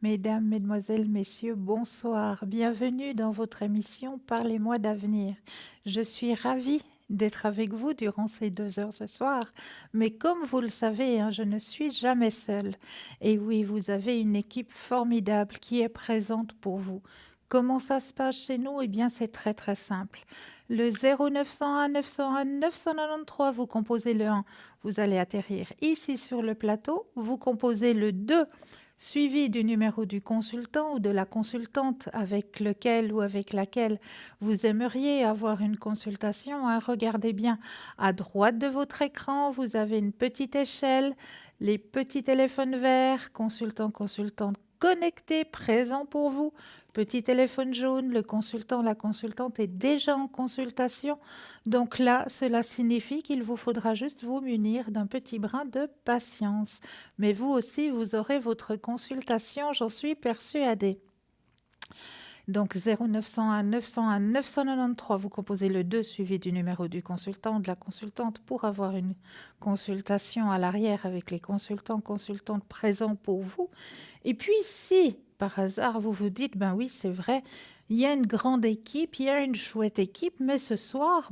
Mesdames, Mesdemoiselles, Messieurs, bonsoir. Bienvenue dans votre émission Parlez-moi d'avenir. Je suis ravie d'être avec vous durant ces 2 heures ce soir. Mais comme vous le savez, je ne suis jamais seule. Et oui, vous avez une équipe formidable qui est présente pour vous. Comment ça se passe chez nous? Eh bien, c'est très très simple. Le 0901 901 993, vous composez le 1, vous allez atterrir ici sur le plateau. Vous composez le 2, suivi du numéro du consultant ou de la consultante avec lequel ou avec laquelle vous aimeriez avoir une consultation. Regardez bien à droite de votre écran, vous avez une petite échelle, les petits téléphones verts, consultant, consultante connecté, présent pour vous. Petit téléphone jaune, le consultant, la consultante est déjà en consultation. Donc là, cela signifie qu'il vous faudra juste vous munir d'un petit brin de patience. Mais vous aussi, vous aurez votre consultation, j'en suis persuadée. Donc 0901 901 993, vous composez le 2 suivi du numéro du consultant ou de la consultante pour avoir une consultation à l'arrière avec les consultants, consultantes présents pour vous. Et puis si par hasard vous vous dites, ben oui c'est vrai, il y a une grande équipe, il y a une chouette équipe, mais ce soir,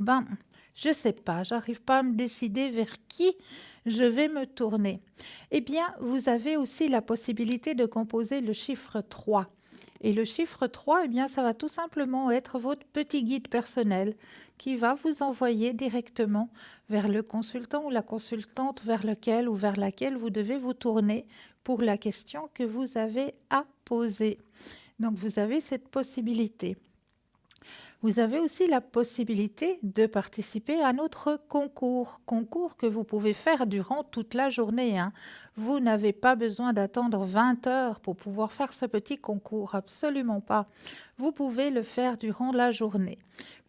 je sais pas, j'arrive pas à me décider vers qui je vais me tourner. Eh bien, vous avez aussi la possibilité de composer le chiffre 3. Et le chiffre 3, eh bien, ça va tout simplement être votre petit guide personnel qui va vous envoyer directement vers le consultant ou la consultante vers lequel ou vers laquelle vous devez vous tourner pour la question que vous avez à poser. Donc, vous avez cette possibilité. Vous avez aussi la possibilité de participer à notre concours que vous pouvez faire durant toute la journée. Vous n'avez pas besoin d'attendre 20 heures pour pouvoir faire ce petit concours, absolument pas. Vous pouvez le faire durant la journée.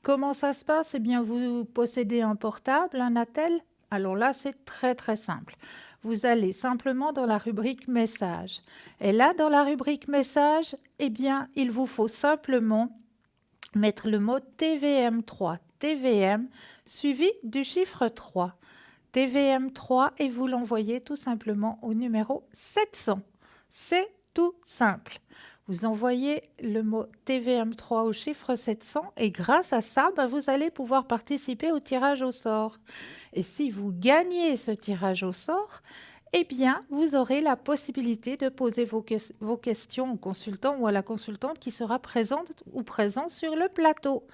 Comment ça se passe? Eh bien, vous possédez un portable, un attel? Alors là, c'est très très simple. Vous allez simplement dans la rubrique messages. Et là, dans la rubrique messages, eh bien, il vous faut simplement mettre le mot TVM3, TVM, suivi du chiffre 3. TVM3 et vous l'envoyez tout simplement au numéro 700. C'est tout simple. Vous envoyez le mot TVM3 au chiffre 700 et grâce à ça, vous allez pouvoir participer au tirage au sort. Et si vous gagnez ce tirage au sort, eh bien, vous aurez la possibilité de poser vos questions au consultant ou à la consultante qui sera présente ou présent sur le plateau.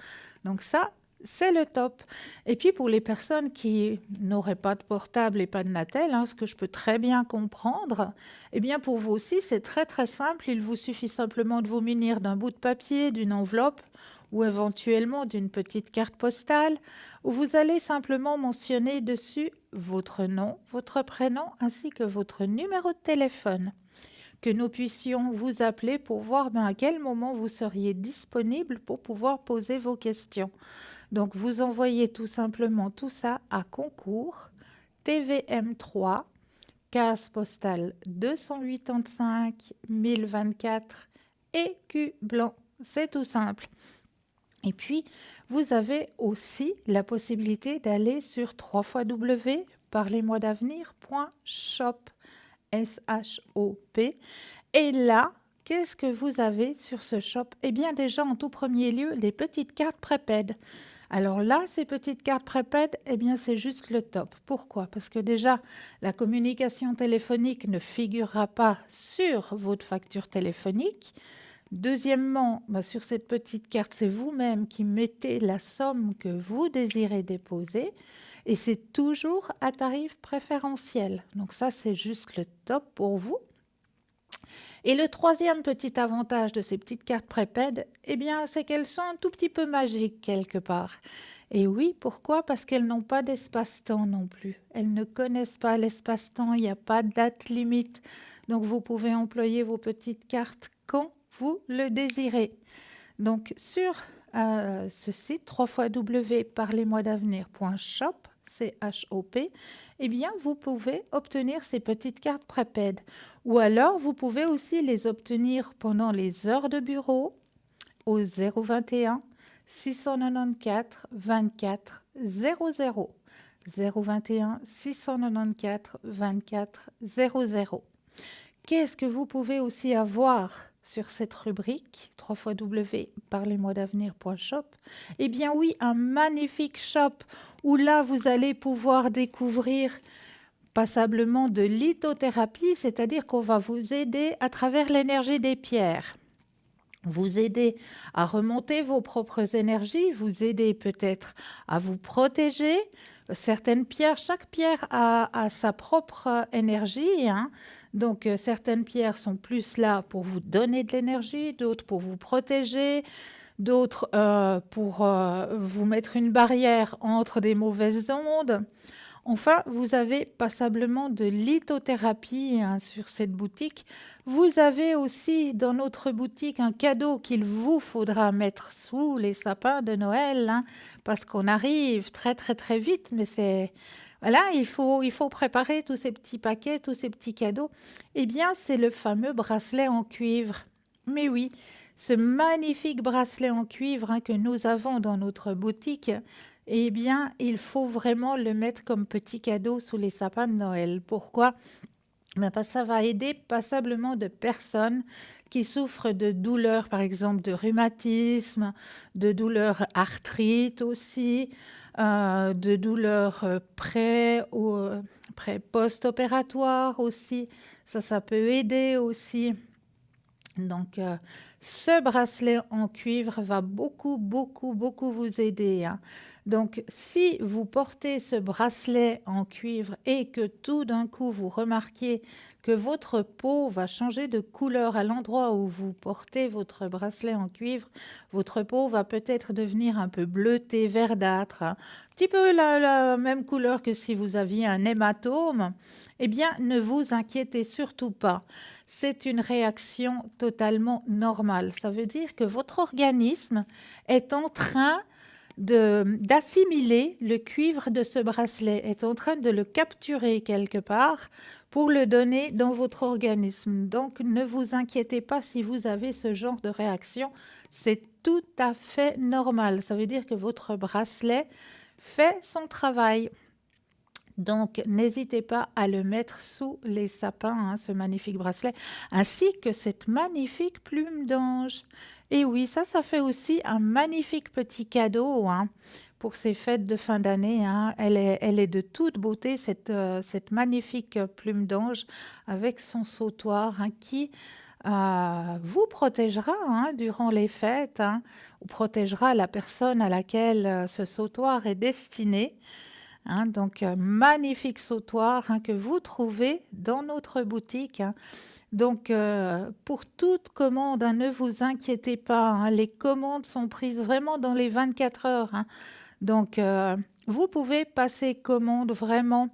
Donc ça, c'est le top. Et puis pour les personnes qui n'auraient pas de portable et pas de Natel, ce que je peux très bien comprendre, eh bien pour vous aussi, c'est très très simple. Il vous suffit simplement de vous munir d'un bout de papier, d'une enveloppe ou éventuellement d'une petite carte postale où vous allez simplement mentionner dessus votre nom, votre prénom ainsi que votre numéro de téléphone, que nous puissions vous appeler pour voir à quel moment vous seriez disponible pour pouvoir poser vos questions. Donc vous envoyez tout simplement tout ça à concours TVM3, case postale 285 1024 écu blanc. C'est tout simple. Et puis, vous avez aussi la possibilité d'aller sur www.parlez-moi-d'avenir.shop, S-H-O-P. Et là, qu'est-ce que vous avez sur ce shop? Eh bien, déjà, en tout premier lieu, les petites cartes prépaid. Alors là, ces petites cartes prépaid, eh bien, c'est juste le top. Pourquoi? Parce que déjà, la communication téléphonique ne figurera pas sur votre facture téléphonique. Deuxièmement, sur cette petite carte, c'est vous-même qui mettez la somme que vous désirez déposer et c'est toujours à tarif préférentiel. Donc ça, c'est juste le top pour vous. Et le troisième petit avantage de ces petites cartes prépaid, eh bien, c'est qu'elles sont un tout petit peu magiques quelque part. Et oui, pourquoi? Parce qu'elles n'ont pas d'espace-temps non plus. Elles ne connaissent pas l'espace-temps, il n'y a pas de date limite. Donc, vous pouvez employer vos petites cartes quand vous le désirez. Donc, sur ce site, www.parlez-moi-d'avenir.shop, C-H-O-P, eh bien, vous pouvez obtenir ces petites cartes prépaid. Ou alors, vous pouvez aussi les obtenir pendant les heures de bureau au 021 694 24 00. 021 694 24 00. Qu'est-ce que vous pouvez aussi avoir sur cette rubrique www.parlesmois-d'avenir.shop? Eh bien oui, un magnifique shop où là vous allez pouvoir découvrir passablement de lithothérapie, c'est-à-dire qu'on va vous aider à travers l'énergie des pierres. Vous aider à remonter vos propres énergies, vous aider peut-être à vous protéger. Certaines pierres, chaque pierre a sa propre énergie, hein. Donc, certaines pierres sont plus là pour vous donner de l'énergie, d'autres pour vous protéger, d'autres pour vous mettre une barrière entre des mauvaises ondes. Enfin, vous avez passablement de lithothérapie, hein, sur cette boutique. Vous avez aussi dans notre boutique un cadeau qu'il vous faudra mettre sous les sapins de Noël, hein, parce qu'on arrive très très très vite, mais voilà, il faut préparer tous ces petits paquets, tous ces petits cadeaux. Eh bien, c'est le fameux bracelet en cuivre. Mais oui, ce magnifique bracelet en cuivre, hein, que nous avons dans notre boutique, eh bien, il faut vraiment le mettre comme petit cadeau sous les sapins de Noël. Pourquoi? Ben, parce que ça va aider passablement de personnes qui souffrent de douleurs, par exemple de rhumatisme, de douleurs arthrite aussi, de douleurs post-opératoires aussi. Ça peut aider aussi. Donc, ce bracelet en cuivre va beaucoup, beaucoup, beaucoup vous aider, hein. Donc, si vous portez ce bracelet en cuivre et que tout d'un coup, vous remarquez que votre peau va changer de couleur à l'endroit où vous portez votre bracelet en cuivre, votre peau va peut-être devenir un peu bleutée, verdâtre, hein, un petit peu la même couleur que si vous aviez un hématome, eh bien, ne vous inquiétez surtout pas. C'est une réaction totalement normale. Ça veut dire que votre organisme est en train d'assimiler le cuivre de ce bracelet, est en train de le capturer quelque part pour le donner dans votre organisme. Donc, ne vous inquiétez pas si vous avez ce genre de réaction. C'est tout à fait normal. Ça veut dire que votre bracelet fait son travail. Donc, n'hésitez pas à le mettre sous les sapins, hein, ce magnifique bracelet, ainsi que cette magnifique plume d'ange. Et oui, ça fait aussi un magnifique petit cadeau, hein, pour ces fêtes de fin d'année, hein. Elle est de toute beauté, cette magnifique plume d'ange avec son sautoir, hein, qui vous protégera, hein, durant les fêtes, hein, ou protégera la personne à laquelle ce sautoir est destiné. Hein, donc, magnifique sautoir, hein, que vous trouvez dans notre boutique, hein. Donc, pour toute commande, hein, ne vous inquiétez pas, hein, les commandes sont prises vraiment dans les 24 heures, hein. Donc, vous pouvez passer commande vraiment.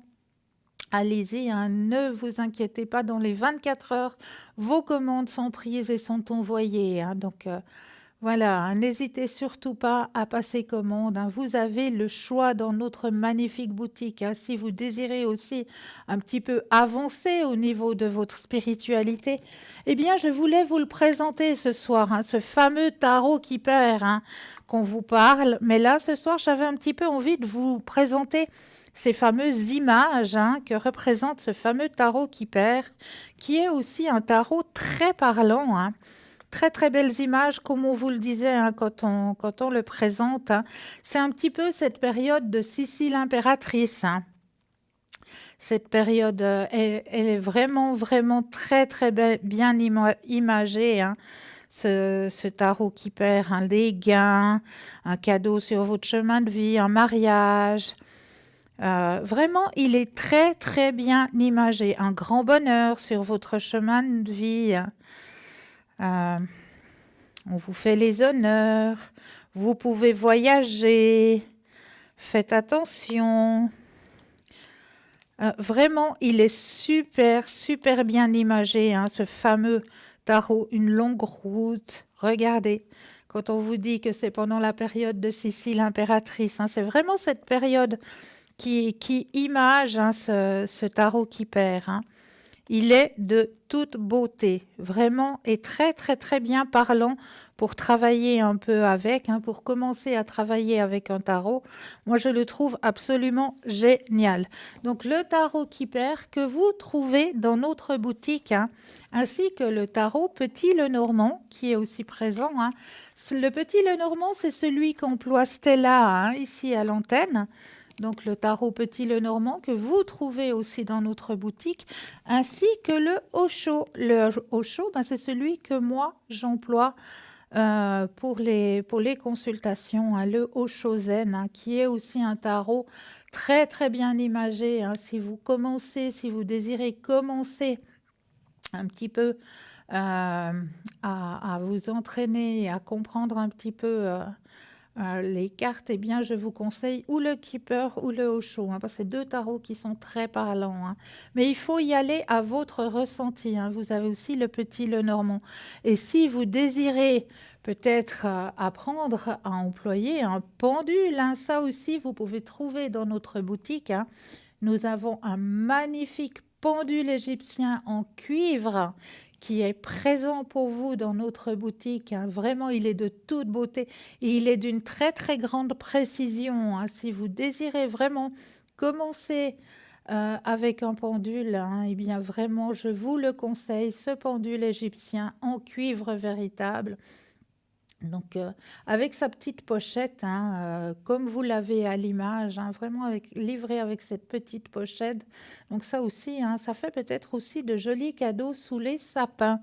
Allez-y, hein, ne vous inquiétez pas, dans les 24 heures, vos commandes sont prises et sont envoyées, hein. Donc, voilà, hein, n'hésitez surtout pas à passer commande, hein. Vous avez le choix dans notre magnifique boutique, hein. Si vous désirez aussi un petit peu avancer au niveau de votre spiritualité, eh bien, je voulais vous le présenter ce soir, hein, ce fameux tarot qui perd, hein, qu'on vous parle. Mais là, ce soir, j'avais un petit peu envie de vous présenter ces fameuses images, hein, que représente ce fameux tarot qui perd, qui est aussi un tarot très parlant, hein. Très, très belles images, comme on vous le disait, hein, quand on le présente, hein. C'est un petit peu cette période de Sissi l'impératrice, hein. Cette période, elle est vraiment, vraiment très, très bien imagée, hein. Ce tarot qui perd, hein, des gains, un cadeau sur votre chemin de vie, un mariage. Vraiment, il est très, très bien imagé. Un grand bonheur sur votre chemin de vie, hein. On vous fait les honneurs, vous pouvez voyager, faites attention. Vraiment, il est super, super bien imagé, hein, ce fameux tarot, une longue route. Regardez, quand on vous dit que c'est pendant la période de Sissi l'impératrice, hein, c'est vraiment cette période qui image, hein, ce tarot qui perd, hein. Il est de toute beauté, vraiment, et très très très bien parlant pour travailler un peu avec, pour commencer à travailler avec un tarot. Moi, je le trouve absolument génial. Donc, le tarot Kipper que vous trouvez dans notre boutique, ainsi que le tarot Petit Lenormand, qui est aussi présent. Le Petit Lenormand, c'est celui qu'emploie Stella ici à l'antenne. Donc le tarot Petit Lenormand que vous trouvez aussi dans notre boutique, ainsi que le Osho. Le Osho, c'est celui que moi j'emploie pour les consultations, le Osho Zen, qui est aussi un tarot très très bien imagé. Si vous désirez commencer un petit peu à vous entraîner et à comprendre un petit peu les cartes, eh bien, je vous conseille ou le Keeper ou le Osho, parce que c'est deux tarots qui sont très parlants. Mais il faut y aller à votre ressenti. Vous avez aussi le Petit Lenormand. Et si vous désirez peut-être apprendre à employer un pendule, ça aussi, vous pouvez trouver dans notre boutique. Nous avons un magnifique pendule égyptien en cuivre qui est présent pour vous dans notre boutique. Vraiment, il est de toute beauté et il est d'une très très grande précision. Si vous désirez vraiment commencer avec un pendule, eh bien vraiment, je vous le conseille, ce pendule égyptien en cuivre véritable. Donc, avec sa petite pochette, comme vous l'avez à l'image, vraiment livré avec cette petite pochette. Donc, ça aussi, ça fait peut-être aussi de jolis cadeaux sous les sapins.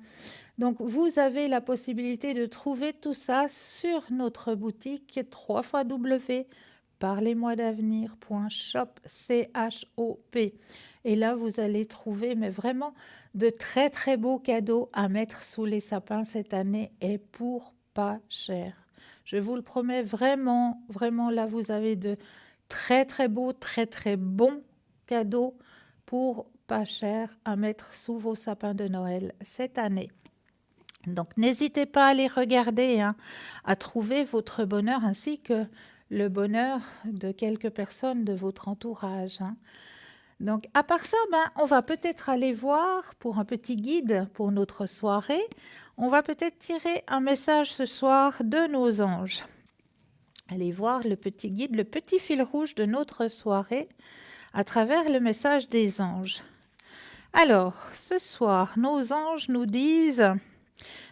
Donc, vous avez la possibilité de trouver tout ça sur notre boutique www.parlez-moi-d'avenir.shop. Et là, vous allez trouver mais vraiment de très, très beaux cadeaux à mettre sous les sapins cette année et pour pas cher. Je vous le promets, vraiment, vraiment, là, vous avez de très, très beaux, très, très bons cadeaux pour pas cher à mettre sous vos sapins de Noël cette année. Donc, n'hésitez pas à les regarder, à trouver votre bonheur ainsi que le bonheur de quelques personnes de votre entourage. Donc, à part ça, on va peut-être aller voir pour un petit guide pour notre soirée. On va peut-être tirer un message ce soir de nos anges. Allez voir le petit guide, le petit fil rouge de notre soirée à travers le message des anges. Alors, ce soir, nos anges nous disent...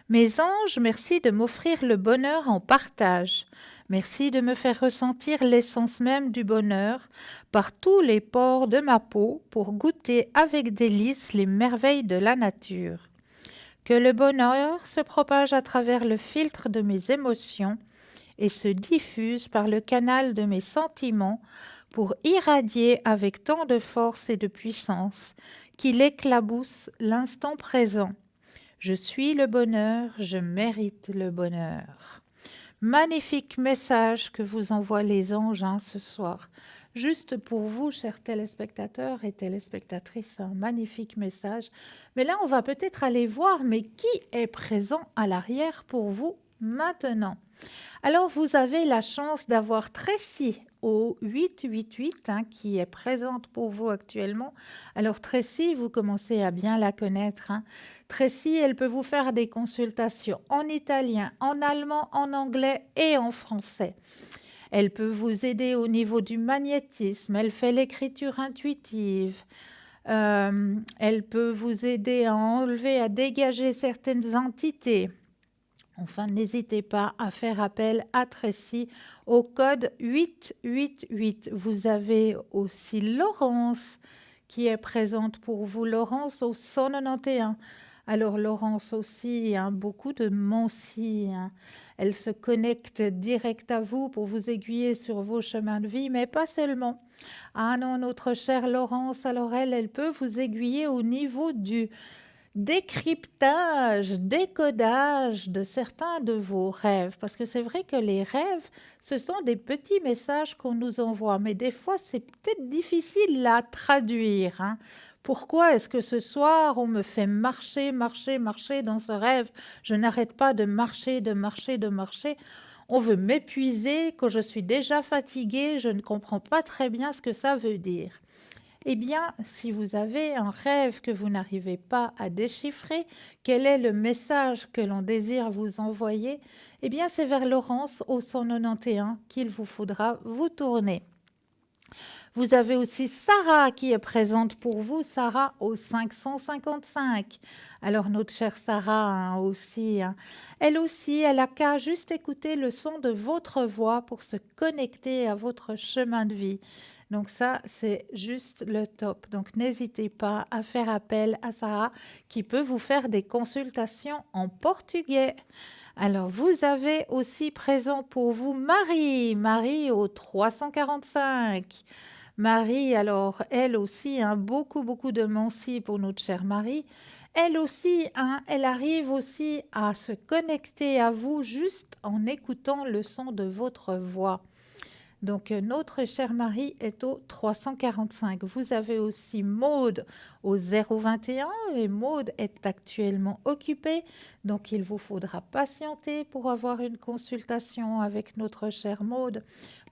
Mes anges, merci de m'offrir le bonheur en partage. Merci de me faire ressentir l'essence même du bonheur par tous les pores de ma peau pour goûter avec délice les merveilles de la nature. Que le bonheur se propage à travers le filtre de mes émotions et se diffuse par le canal de mes sentiments pour irradier avec tant de force et de puissance qu'il éclabousse l'instant présent. Je suis le bonheur, je mérite le bonheur. Magnifique message que vous envoient les anges ce soir. Juste pour vous, chers téléspectateurs et téléspectatrices, un magnifique message. Mais là, on va peut-être aller voir, mais qui est présent à l'arrière pour vous maintenant? Alors, vous avez la chance d'avoir Tracy au 888 qui est présente pour vous actuellement. Alors, Tracy, vous commencez à bien la connaître. Tracy, elle peut vous faire des consultations en italien, en allemand, en anglais et en français. Elle peut vous aider au niveau du magnétisme. Elle fait l'écriture intuitive. Elle peut vous aider à enlever, à dégager certaines entités. Enfin, n'hésitez pas à faire appel à Tracy au code 888. Vous avez aussi Laurence qui est présente pour vous. Laurence au 191. Alors Laurence aussi, beaucoup de Mancy. Elle se connecte direct à vous pour vous aiguiller sur vos chemins de vie, mais pas seulement. Ah non, notre chère Laurence, alors elle peut vous aiguiller au niveau du décryptage, décodage de certains de vos rêves. Parce que c'est vrai que les rêves, ce sont des petits messages qu'on nous envoie, mais des fois, c'est peut-être difficile à traduire. Pourquoi est-ce que ce soir, on me fait marcher dans ce rêve? Je n'arrête pas de marcher. On veut m'épuiser, quand je suis déjà fatiguée, je ne comprends pas très bien ce que ça veut dire. Eh bien, si vous avez un rêve que vous n'arrivez pas à déchiffrer, quel est le message que l'on désire vous envoyer? Eh bien, c'est vers Laurence au 191 qu'il vous faudra vous tourner. Vous avez aussi Sarah qui est présente pour vous, Sarah au 555. Alors notre chère Sarah aussi, elle aussi, elle a qu'à juste écouter le son de votre voix pour se connecter à votre chemin de vie. Donc ça, c'est juste le top. Donc n'hésitez pas à faire appel à Sarah qui peut vous faire des consultations en portugais. Alors, vous avez aussi présent pour vous Marie, Marie au 345. Marie, alors, elle aussi, beaucoup de mensis pour notre chère Marie. Elle aussi, elle arrive aussi à se connecter à vous juste en écoutant le son de votre voix. Donc, notre chère Marie est au 345. Vous avez aussi Maude au 021 et Maude est actuellement occupée. Donc, il vous faudra patienter pour avoir une consultation avec notre chère Maude.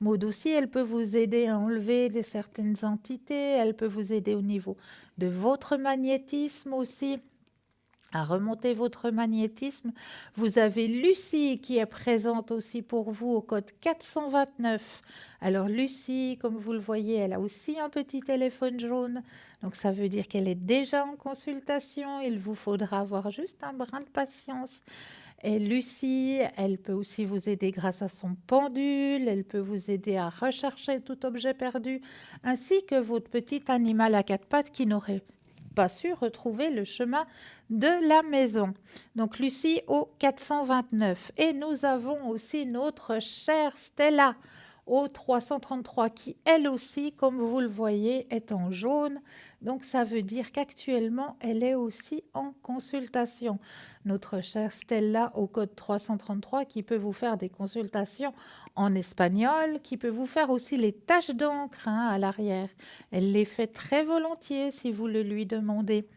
Maude aussi, elle peut vous aider à enlever certaines entités. Elle peut vous aider au niveau de votre magnétisme aussi, à remonter votre magnétisme. Vous avez Lucie qui est présente aussi pour vous au code 429. Alors Lucie, comme vous le voyez, elle a aussi un petit téléphone jaune. Donc ça veut dire qu'elle est déjà en consultation. Il vous faudra avoir juste un brin de patience. Et Lucie, elle peut aussi vous aider grâce à son pendule. Elle peut vous aider à rechercher tout objet perdu, ainsi que votre petit animal à quatre pattes qui n'aurait pas su retrouver le chemin de la maison. Donc Lucie au 429. Et nous avons aussi notre chère Stella au 333 qui elle aussi, comme vous le voyez, est en jaune. Donc ça veut dire qu'actuellement, elle est aussi en consultation. Notre chère Stella au code 333 qui peut vous faire des consultations en espagnol, qui peut vous faire aussi les taches d'encre à l'arrière. Elle les fait très volontiers si vous le lui demandez.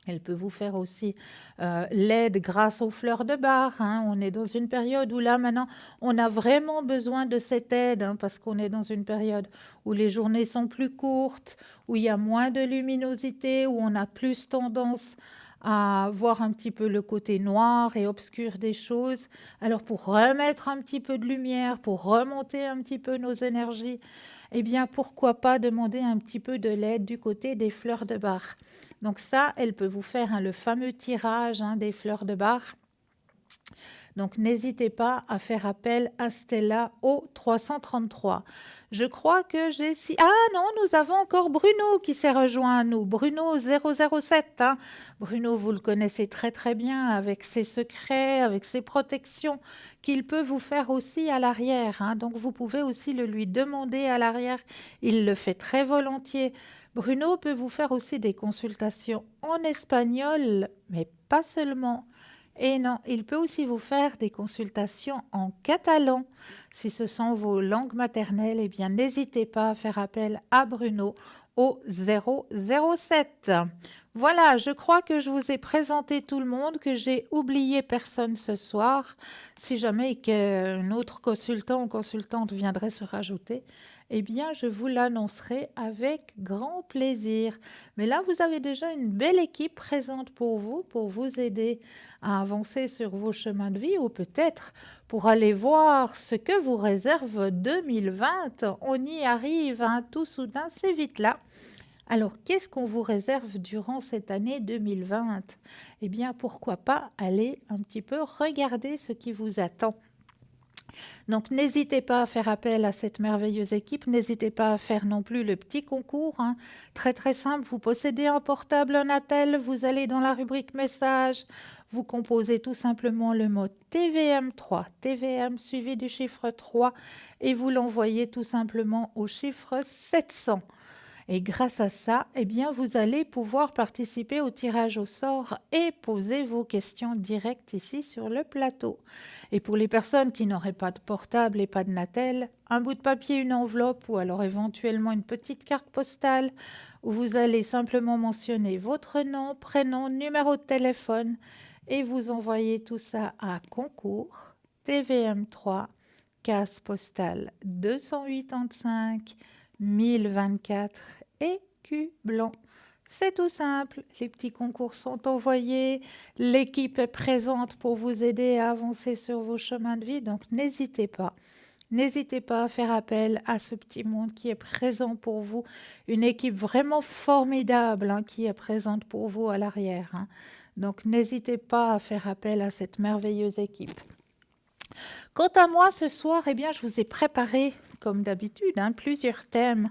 Elle peut vous faire aussi l'aide grâce aux fleurs de bar. On est dans une période où là maintenant, on a vraiment besoin de cette aide parce qu'on est dans une période où les journées sont plus courtes, où il y a moins de luminosité, où on a plus tendance à voir un petit peu le côté noir et obscur des choses. Alors pour remettre un petit peu de lumière, pour remonter un petit peu nos énergies, eh bien pourquoi pas demander un petit peu de l'aide du côté des fleurs de bar. Donc ça, elle peut vous faire le fameux tirage des fleurs de bar. Donc n'hésitez pas à faire appel à Stella au 333. Je crois que j'ai... Ah non, nous avons encore Bruno qui s'est rejoint à nous. Bruno 007. Bruno, vous le connaissez très très bien avec ses secrets, avec ses protections qu'il peut vous faire aussi à l'arrière. Donc vous pouvez aussi le lui demander à l'arrière. Il le fait très volontiers. Bruno peut vous faire aussi des consultations en espagnol, mais pas seulement. Et non, il peut aussi vous faire des consultations en catalan. Si ce sont vos langues maternelles, eh bien, n'hésitez pas à faire appel à Bruno au 007. Voilà, je crois que je vous ai présenté tout le monde, que j'ai oublié personne ce soir. Si jamais qu'un autre consultant ou consultante viendrait se rajouter, eh bien, je vous l'annoncerai avec grand plaisir. Mais là, vous avez déjà une belle équipe présente pour vous aider à avancer sur vos chemins de vie ou peut-être pour aller voir ce que vous réserve 2020. On y arrive, tout soudain, c'est vite là. Alors, qu'est-ce qu'on vous réserve durant cette année 2020? Eh bien, pourquoi pas aller un petit peu regarder ce qui vous attend. Donc, n'hésitez pas à faire appel à cette merveilleuse équipe. N'hésitez pas à faire non plus le petit concours. Très, très simple. Vous possédez un portable, un attel. Vous allez dans la rubrique message. Vous composez tout simplement le mot TVM3, TVM suivi du chiffre 3 et vous l'envoyez tout simplement au chiffre 700. Et grâce à ça, eh bien, vous allez pouvoir participer au tirage au sort et poser vos questions directes ici sur le plateau. Et pour les personnes qui n'auraient pas de portable et pas de Natel, un bout de papier, une enveloppe ou alors éventuellement une petite carte postale où vous allez simplement mentionner votre nom, prénom, numéro de téléphone et vous envoyez tout ça à concours TVM3, case postale 285 1024 et cul blanc. C'est tout simple, les petits concours sont envoyés, l'équipe est présente pour vous aider à avancer sur vos chemins de vie, donc n'hésitez pas. N'hésitez pas à faire appel à ce petit monde qui est présent pour vous, une équipe vraiment formidable hein, qui est présente pour vous à l'arrière. Hein. Donc n'hésitez pas à faire appel à cette merveilleuse équipe. Quant à moi, ce soir, eh bien, je vous ai préparé, comme d'habitude, hein, plusieurs thèmes.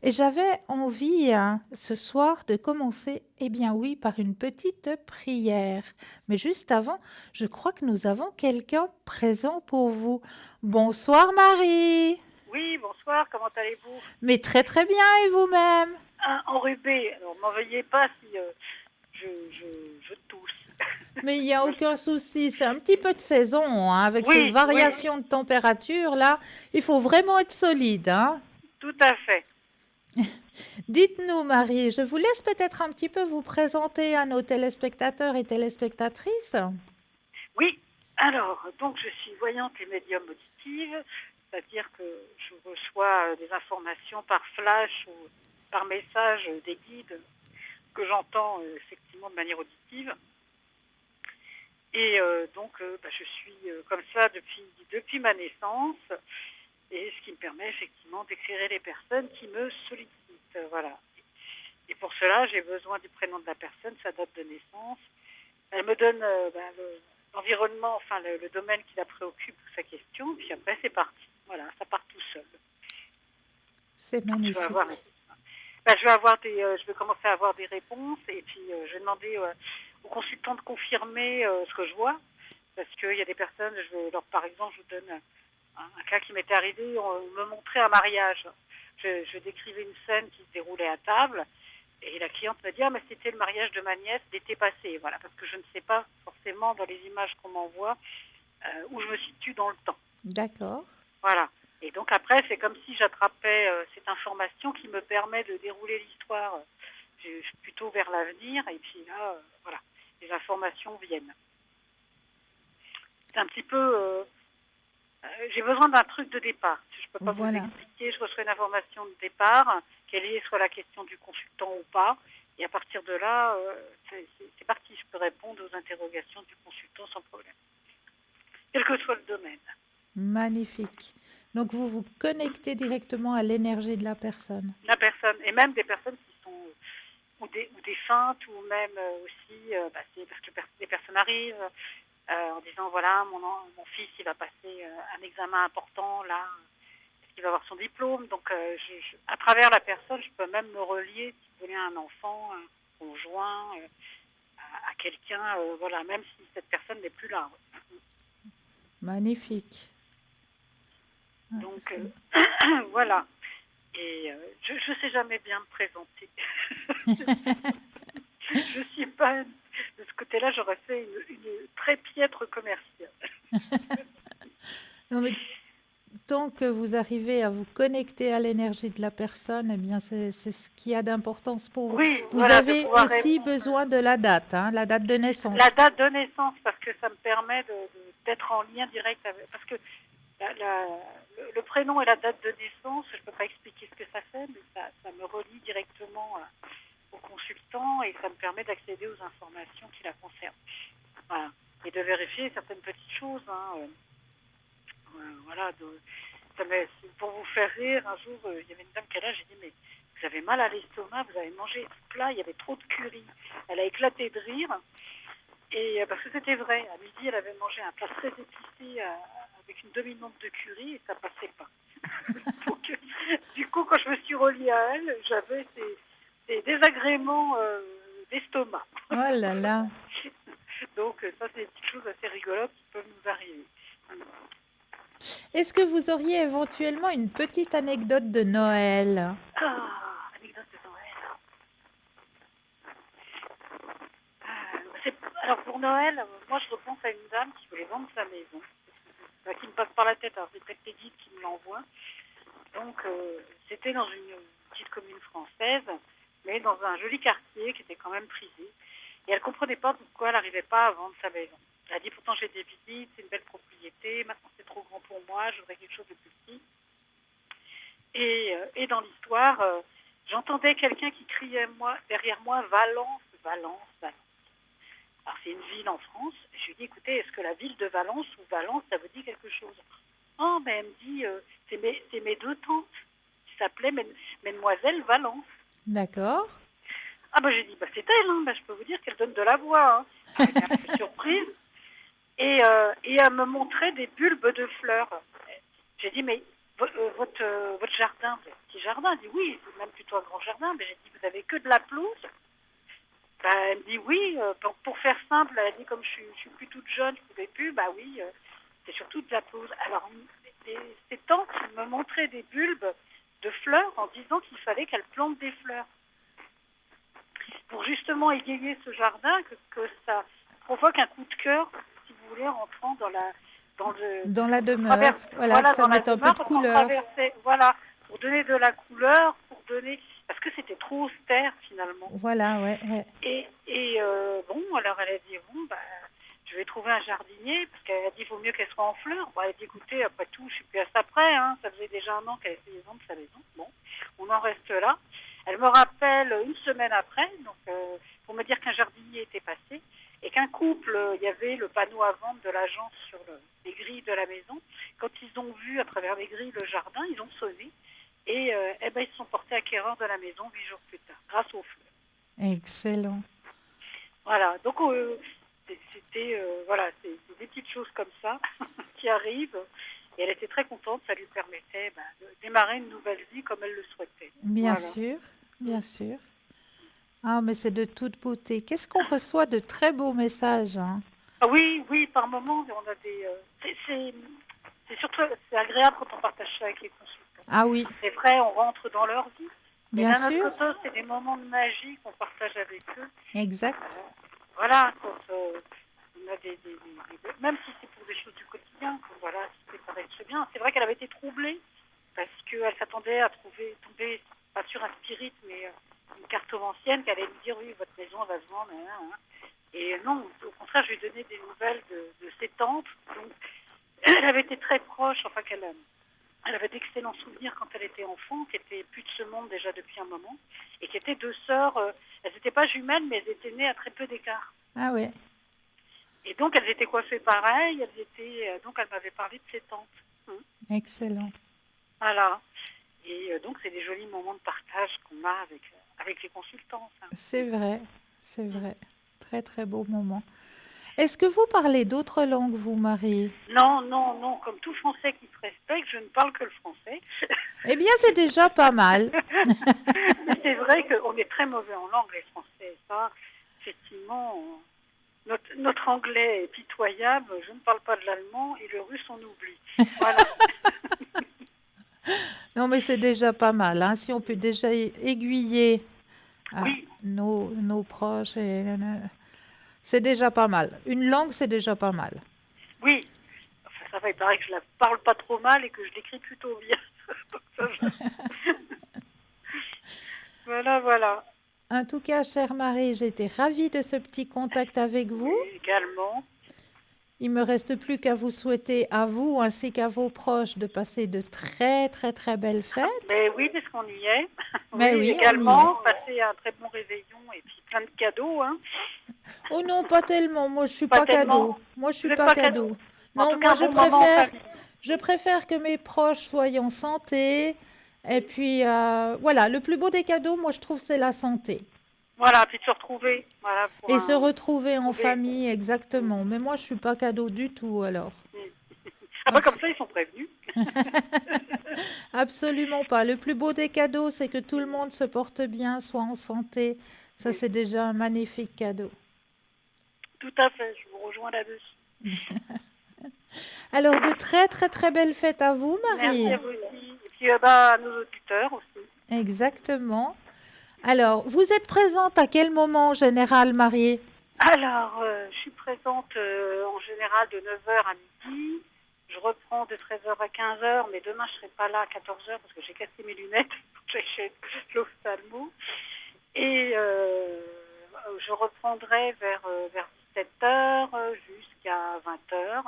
Et j'avais envie, hein, ce soir, de commencer, eh bien oui, par une petite prière. Mais juste avant, je crois que nous avons quelqu'un présent pour vous. Bonsoir Marie. Oui, bonsoir, comment allez-vous? Mais très très bien, et vous-même? Enrhumé, alors m'en veuillez pas si je tousse. Mais il n'y a aucun souci, c'est un petit peu de saison, hein, avec ces Oui, oui, variations de température là, il faut vraiment être solide, hein. tout à fait. Dites-nous, Marie, je vous laisse peut-être un petit peu vous présenter à nos téléspectateurs et téléspectatrices. Oui, alors, donc je suis voyante et médium auditive, c'est-à-dire que je reçois des informations par flash ou par message des guides que j'entends effectivement de manière auditive. Et je suis comme ça depuis ma naissance, et ce qui me permet effectivement d'éclairer les personnes qui me sollicitent. Voilà. Et pour cela, j'ai besoin du prénom de la personne, sa date de naissance. Elle me donne l'environnement, enfin le domaine qui la préoccupe pour sa question, puis après c'est parti. Voilà, ça part tout seul. C'est magnifique. Je vais commencer à avoir des réponses, et puis je vais demander aux consultants de confirmer ce que je vois, parce qu'il y a des personnes, par exemple, je vous donne un cas qui m'était arrivé, on me montrait un mariage. Je décrivais une scène qui se déroulait à table, et la cliente me dit « Ah, mais c'était le mariage de ma nièce d'été passé. » Voilà, parce que je ne sais pas forcément dans les images qu'on m'envoie où je me situe dans le temps. D'accord. Voilà. Et donc après, c'est comme si j'attrapais cette information qui me permet de dérouler l'histoire plutôt vers l'avenir, et puis là, voilà, les informations viennent. C'est un petit peu... j'ai besoin d'un truc de départ. Je ne peux pas vous expliquer. Je reçois une information de départ, qu'elle est soit la question du consultant ou pas. Et à partir de là, c'est parti. Je peux répondre aux interrogations du consultant sans problème. Quel que soit le domaine. Magnifique. Donc vous vous connectez directement à l'énergie de la personne. La personne. Et même des personnes qui sont ou défuntes, ou même aussi, c'est parce que des personnes arrivent en disant voilà, mon fils il va passer un examen important là, il va avoir son diplôme, donc à travers la personne je peux même me relier si vous voulez à un enfant, un conjoint, à quelqu'un, voilà, même si cette personne n'est plus là. Magnifique. Donc voilà. Et je ne sais jamais bien me présenter. Je suis pas... De ce côté-là, j'aurais fait une très piètre commerciale. Non, mais tant que vous arrivez à vous connecter à l'énergie de la personne, eh bien c'est ce qui a d'importance pour vous. Oui, vous voilà, avez aussi besoin de la date, hein, la date de naissance. La date de naissance, parce que ça me permet d'être en lien direct avec... Parce que le prénom et la date de naissance, je ne peux pas expliquer ce que ça fait, mais ça me relie directement au consultant, et ça me permet d'accéder aux informations qui la concernent. Voilà. Et de vérifier certaines petites choses. Hein, voilà, pour vous faire rire, un jour, il y avait une dame qui est là, j'ai dit, mais vous avez mal à l'estomac, vous avez mangé ce plat, il y avait trop de curry. Elle a éclaté de rire, et parce que c'était vrai. À midi, elle avait mangé un plat très épicé avec une demi-once de curry, et ça passait pas. Donc, du coup, quand je me suis reliée à elle, j'avais des désagréments d'estomac. Oh là là. Donc ça, c'est des petites choses assez rigolotes qui peuvent nous arriver. Est-ce que vous auriez éventuellement une petite anecdote de Noël? Anecdote de Noël. Alors pour Noël, moi je repense à une dame qui voulait vendre sa maison, qui me passe par la tête. Alors c'est peut-être les guides qui me l'envoient. Donc c'était dans une petite commune française, mais dans un joli quartier qui était quand même prisé. Et elle ne comprenait pas pourquoi elle n'arrivait pas à vendre sa maison. Elle a dit pourtant j'ai des visites, c'est une belle propriété, maintenant c'est trop grand pour moi, je voudrais quelque chose de plus petit. Et dans l'histoire, j'entendais quelqu'un qui criait derrière moi, Valence, Valence, Valence. Alors c'est une ville en France. Je lui dis, écoutez, est-ce que la ville de Valence ou Valence, ça vous dit quelque chose? Oh, mais elle me dit, c'est mes deux tantes qui s'appelaient Mesdemoiselles Valence. D'accord. Ah bah j'ai dit, bah c'est elle, hein. Bah, je peux vous dire qu'elle donne de la voix. Hein. Elle était un peu surprise. Et elle me montrait des bulbes de fleurs. J'ai dit, mais votre jardin, c'est un petit jardin? Elle dit, oui, c'est même plutôt un grand jardin. Mais j'ai dit, vous avez que de la pelouse? Bah, elle me dit, oui, pour faire simple, elle dit, comme je suis plus toute jeune, je ne pouvais plus, bah oui, c'est surtout de la pelouse. Alors, ces tantes me montraient des bulbes de fleurs en disant qu'il fallait qu'elle plante des fleurs. Pour justement égayer ce jardin, que ça provoque un coup de cœur, si vous voulez, en rentrant Dans la quand on demeure, traverse, voilà, que voilà, ça dans la mette un peu demeure, de quand on couleur. traversait, voilà, pour donner de la couleur, parce que c'était trop austère finalement. Voilà, ouais, ouais. Bon, alors elle a dit, bon, bah, je vais trouver un jardinier, parce qu'elle a dit, il vaut mieux qu'elle soit en fleurs. Bon, elle a dit, écoutez, après tout, je suis plus à ça près, hein, ça faisait déjà un an qu'elle essayait de vendre sa maison. Bon, on en reste là. Elle me rappelle une semaine après, donc pour me dire qu'un jardinier était passé, et qu'un couple, il y avait le panneau à vendre de l'agence sur les grilles de la maison. Quand ils ont vu à travers les grilles le jardin, ils ont sonné, et ils se sont portés acquéreurs de la maison 8 jours plus tard, grâce aux fleurs. Excellent. Voilà, donc c'était voilà, c'est des petites choses comme ça qui arrivent. Et elle était très contente, ça lui permettait de démarrer une nouvelle vie comme elle le souhaitait. Bien Voilà. sûr, bien sûr. Ah, mais c'est de toute beauté. Qu'est-ce qu'on reçoit de très beaux messages, hein? Ah oui, oui, par moments, on a des. C'est surtout c'est agréable quand on partage ça avec les consultants. Ah oui, C'est vrai, on rentre dans leur vie, mais bien d'un autre sûr, côté, c'est des moments de magie qu'on partage avec eux. exact. Voilà, quand on a même si c'est pour des choses du quotidien, voilà, ça paraît très bien. C'est vrai qu'elle avait été troublée parce qu'elle s'attendait à tomber, pas sur un spirit, mais une cartomancienne qui allait lui dire, oui, votre maison va se vendre. Hein, hein. Et non, au contraire, je lui ai donné des nouvelles de ses tantes. Donc, elle avait été très proche, enfin elle avait d'excellents souvenirs quand elle était enfant, qui étaient plus de ce monde déjà depuis un moment, et qui étaient deux sœurs. Elles n'étaient pas jumelles, mais elles étaient nées à très peu d'écart. Ah ouais, Et donc elles étaient coiffées pareil. Donc elle m'avait parlé de ses tantes. excellent. Voilà. Et donc c'est des jolis moments de partage qu'on a avec les consultants. Ça. C'est vrai, c'est vrai. Très, très beau moment. Est-ce que vous parlez d'autres langues, vous, Marie? Non, non, non. Comme tout Français qui se respecte, je ne parle que le français. Eh bien, c'est déjà pas mal. Mais c'est vrai qu'on est très mauvais en langue, les Français. Ça, effectivement, notre anglais est pitoyable. Je ne parle pas de l'allemand et le russe, on oublie. Voilà. Non, mais c'est déjà pas mal, hein. Si on peut déjà aiguiller Oui, nos proches, c'est déjà pas mal. Une langue, c'est déjà pas mal. oui. Enfin, ça va, il paraît que je la parle pas trop mal et que je l'écris plutôt bien. Donc, ça va. Voilà, voilà. En tout cas, chère Marie, j'ai été ravie de ce petit contact avec Oui, vous. également. Il me reste plus qu'à vous souhaiter à vous ainsi qu'à vos proches de passer de très très très belles fêtes. Mais oui, puisqu'on y est. Mais Oui, oui, on y est. également, passer un très bon réveillon et puis plein de cadeaux. Hein. Oh non, pas tellement. Moi, je suis Pas pas tellement. cadeau. Moi, je suis Vous n'êtes pas pas cadeau. cadeau. En Non, tout cas, moi, un bon moment en famille. je préfère que mes proches soient en santé. Et puis, voilà, le plus beau des cadeaux, moi, je trouve, c'est la santé. Voilà, puis de se retrouver. Voilà, pour Et se un retrouver en trouver. famille, exactement. Mais moi, je suis pas cadeau du tout, alors. Ah bah comme ça, ils sont prévenus. Absolument pas. Le plus beau des cadeaux, c'est que tout le monde se porte bien, soit en santé. Ça, c'est déjà un magnifique cadeau. Tout à fait, je vous rejoins là-dessus. Alors, de très, très, très belles fêtes à vous, Merci Marie. à vous aussi. Et puis à nos auditeurs aussi. Exactement. Alors, vous êtes présente à quel moment en général, Marie? Alors, je suis présente en général de 9h à midi. Je reprends de 13h à 15h, mais demain je ne serai pas là à 14h parce que j'ai cassé mes lunettes. J'ai chez l'ophtalmo. Et je reprendrai vers 17h jusqu'à 20h.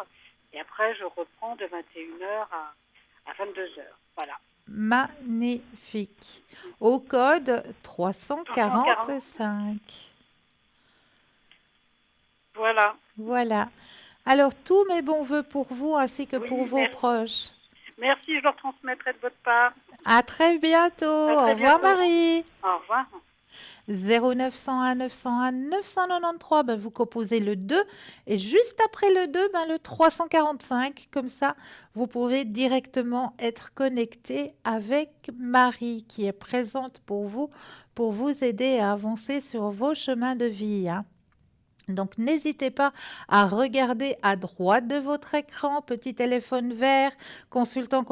Et après, je reprends de 21h à 22h. Voilà. magnifique. Au code 345. Voilà. Voilà. Alors, tous mes bons voeux pour vous ainsi que Oui, pour vos merci. proches. Merci, je leur transmettrai de votre part. À très bientôt. À Au très revoir, bientôt. Marie. Au revoir. 0901 901 993, ben vous composez le 2 et juste après le 2, ben le 345. Comme ça, vous pouvez directement être connecté avec Marie qui est présente pour vous aider à avancer sur vos chemins de vie, hein. Donc, n'hésitez pas à regarder à droite de votre écran, petit téléphone vert, consultant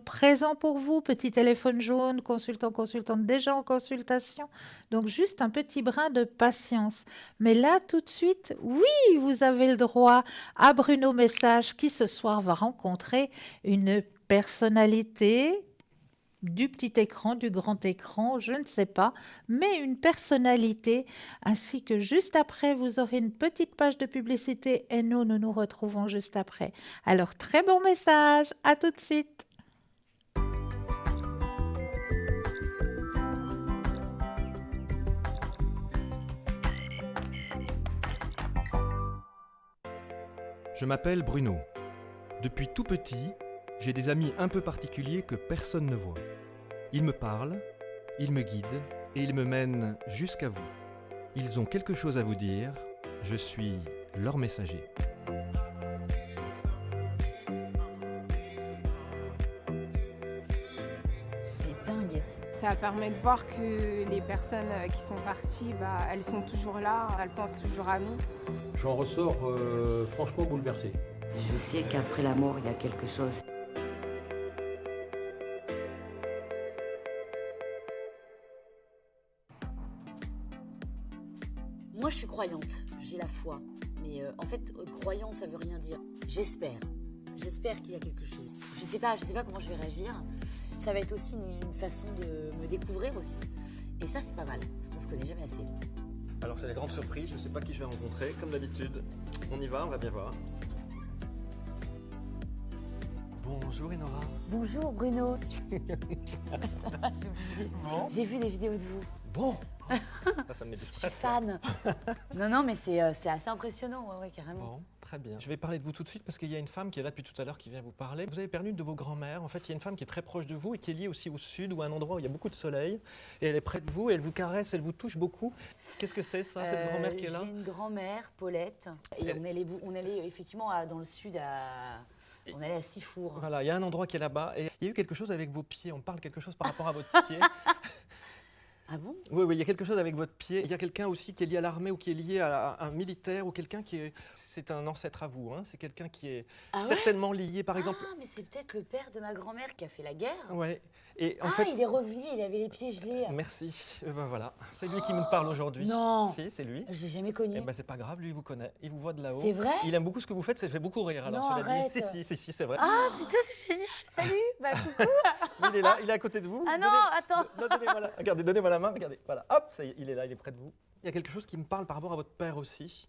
présent pour vous, petit téléphone jaune, consultante déjà en consultation. Donc, juste un petit brin de patience. Mais là, tout de suite, oui, vous avez le droit à Bruno Message qui ce soir va rencontrer une personnalité du petit écran, du grand écran, je ne sais pas, mais une personnalité, ainsi que juste après, vous aurez une petite page de publicité et nous nous retrouvons juste après. Alors, très bon message, à tout de suite. Je m'appelle Bruno. Depuis tout petit, j'ai des amis un peu particuliers que personne ne voit. Ils me parlent, ils me guident et ils me mènent jusqu'à vous. Ils ont quelque chose à vous dire, je suis leur messager. C'est dingue. Ça permet de voir que les personnes qui sont parties, elles sont toujours là, elles pensent toujours à nous. J'en ressors franchement bouleversé. Je sais qu'après la mort, il y a quelque chose. Moi, je suis croyante, j'ai la foi. Mais en fait, croyante, ça veut rien dire. J'espère. J'espère qu'il y a quelque chose. Je sais pas comment je vais réagir. Ça va être aussi une façon de me découvrir aussi. Et ça, c'est pas mal, parce qu'on se connaît jamais assez. Alors c'est la grande surprise, je ne sais pas qui je vais rencontrer, comme d'habitude. On y va, on va bien voir. Bonjour Enora. Bonjour Bruno. Ça va, j'ai oublié. Bon. J'ai vu des vidéos de vous. Bon. Ça me met du Je suis stress. fan. Non, mais c'est assez impressionnant, ouais, carrément. Bon, très bien. Je vais parler de vous tout de suite parce qu'il y a une femme qui est là depuis tout à l'heure qui vient vous parler. Vous avez perdu une de vos grands-mères. En fait, il y a une femme qui est très proche de vous et qui est liée aussi au sud ou à un endroit où il y a beaucoup de soleil. Et elle est près de vous et elle vous caresse, elle vous touche beaucoup. Qu'est-ce que c'est ça, cette grand-mère qui est là? J'ai une grand-mère, Paulette. Et on allait effectivement dans le sud on allait à Sifour. Voilà, il y a un endroit qui est là-bas. Et il y a eu quelque chose avec vos pieds. On parle quelque chose par rapport à votre pied. Ah bon? Oui, il y a quelque chose avec votre pied. Il y a quelqu'un aussi qui est lié à l'armée ou qui est lié à un militaire ou quelqu'un qui est... C'est un ancêtre à vous, hein. C'est quelqu'un qui est certainement lié, par exemple... Ah, mais c'est peut-être le père de ma grand-mère qui a fait la guerre. Ouais. Et en fait... il est revenu, il avait les pieds gelés. Merci. Ben voilà, c'est lui qui me parle aujourd'hui. Non. Si, c'est lui. Je l'ai jamais connu. Eh ben c'est pas grave, lui il vous connaît, il vous voit de là-haut. C'est vrai? Il aime beaucoup ce que vous faites, ça fait beaucoup rire. Alors, Non, cela dit. arrête. Si, c'est vrai. Ah, putain, c'est génial. Salut, coucou. Il est là, il est à côté de vous. Ah non, attends. Donnez-moi la... Regardez, donnez-moi la main, regardez. Voilà, hop, ça y est, il est là, il est près de vous. Il y a quelque chose qui me parle par rapport à votre père aussi.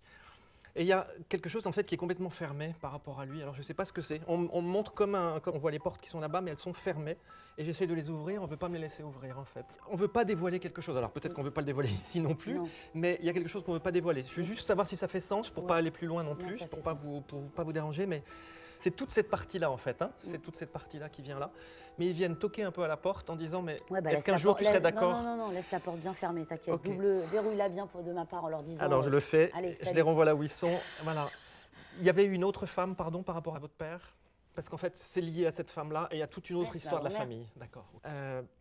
Et il y a quelque chose en fait qui est complètement fermé par rapport à lui. Alors je ne sais pas ce que c'est. On me montre comme on voit les portes qui sont là-bas, mais elles sont fermées. Et j'essaie de les ouvrir. On ne veut pas me les laisser ouvrir en fait. On ne veut pas dévoiler quelque chose. Alors peut-être qu'on ne veut pas le dévoiler ici non plus, Non. mais il y a quelque chose qu'on ne veut pas dévoiler. Je veux juste savoir si ça fait sens pour ne pas aller plus loin non plus, ça pour fait ne pas vous déranger. Mais c'est toute cette partie-là en fait. Hein. C'est toute cette partie-là qui vient là. Mais ils viennent toquer un peu à la porte en disant mais est-ce qu'un jour tu serais d'accord? Non, laisse la porte bien fermée, t'inquiète. Ok. Verrouille-la bien de ma part en leur disant. Alors je le fais, allez, je salut. les renvoie là où ils sont. Voilà. Il y avait une autre femme, pardon, par rapport à votre père? Parce qu'en fait, c'est lié à cette femme-là et il y a toute une autre Ouais, c'est histoire de ma la grand-mère. famille. D'accord.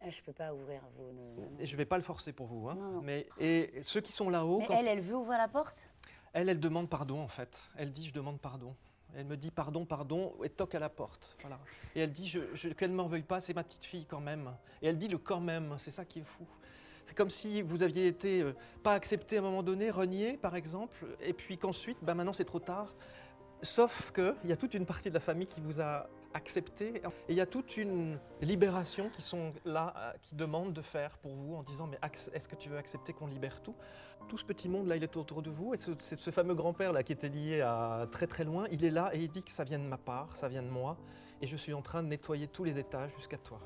Je peux pas ouvrir vous. Et je ne vais pas le forcer pour vous. Hein. Non. Et ceux qui sont là-haut, Mais elle veut ouvrir la porte? elle demande pardon en fait. Elle dit je demande pardon. Elle me dit pardon et toque à la porte. Voilà. Et elle dit qu'elle ne m'en veuille pas, c'est ma petite fille quand même. Et elle dit le quand même, c'est ça qui est fou. C'est comme si vous aviez été pas accepté à un moment donné, renié par exemple, et puis qu'ensuite, maintenant c'est trop tard. Sauf qu'il y a toute une partie de la famille qui vous a accepté. Et il y a toute une libération qui sont là, qui demandent de faire pour vous en disant mais est-ce que tu veux accepter qu'on libère tout? Tout ce petit monde là, il est autour de vous. Et ce fameux grand-père là qui était lié à très très loin, il est là et il dit que ça vient de ma part, ça vient de moi. Et je suis en train de nettoyer tous les étages jusqu'à toi.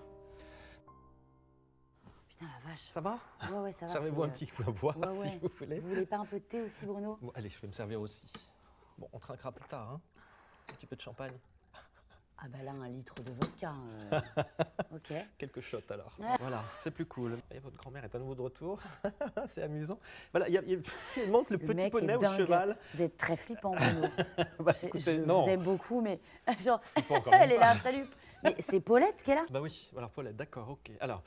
Putain, la vache. Ça va? Ouais, ça va. Servez-vous un petit coup à boire, Ouais. si vous voulez. Vous voulez pas un peu de thé aussi, Bruno? Bon, allez, je vais me servir aussi. Bon, on trinquera plus tard, hein. Un petit peu de champagne. Ah bah là, 1 litre de vodka. Ok. Quelques shots alors. Ouais. Voilà, c'est plus cool. Et votre grand-mère est à nouveau de retour. C'est amusant. Voilà, il montre le petit mec poney est ou dingue. cheval. Vous êtes très flippant, Bruno. Bah, Je écoutez, vous non. aime beaucoup, mais genre, Pas encore elle une est là, salut. Mais c'est Paulette qui est là? Bah oui, alors Paulette, d'accord, ok. Alors,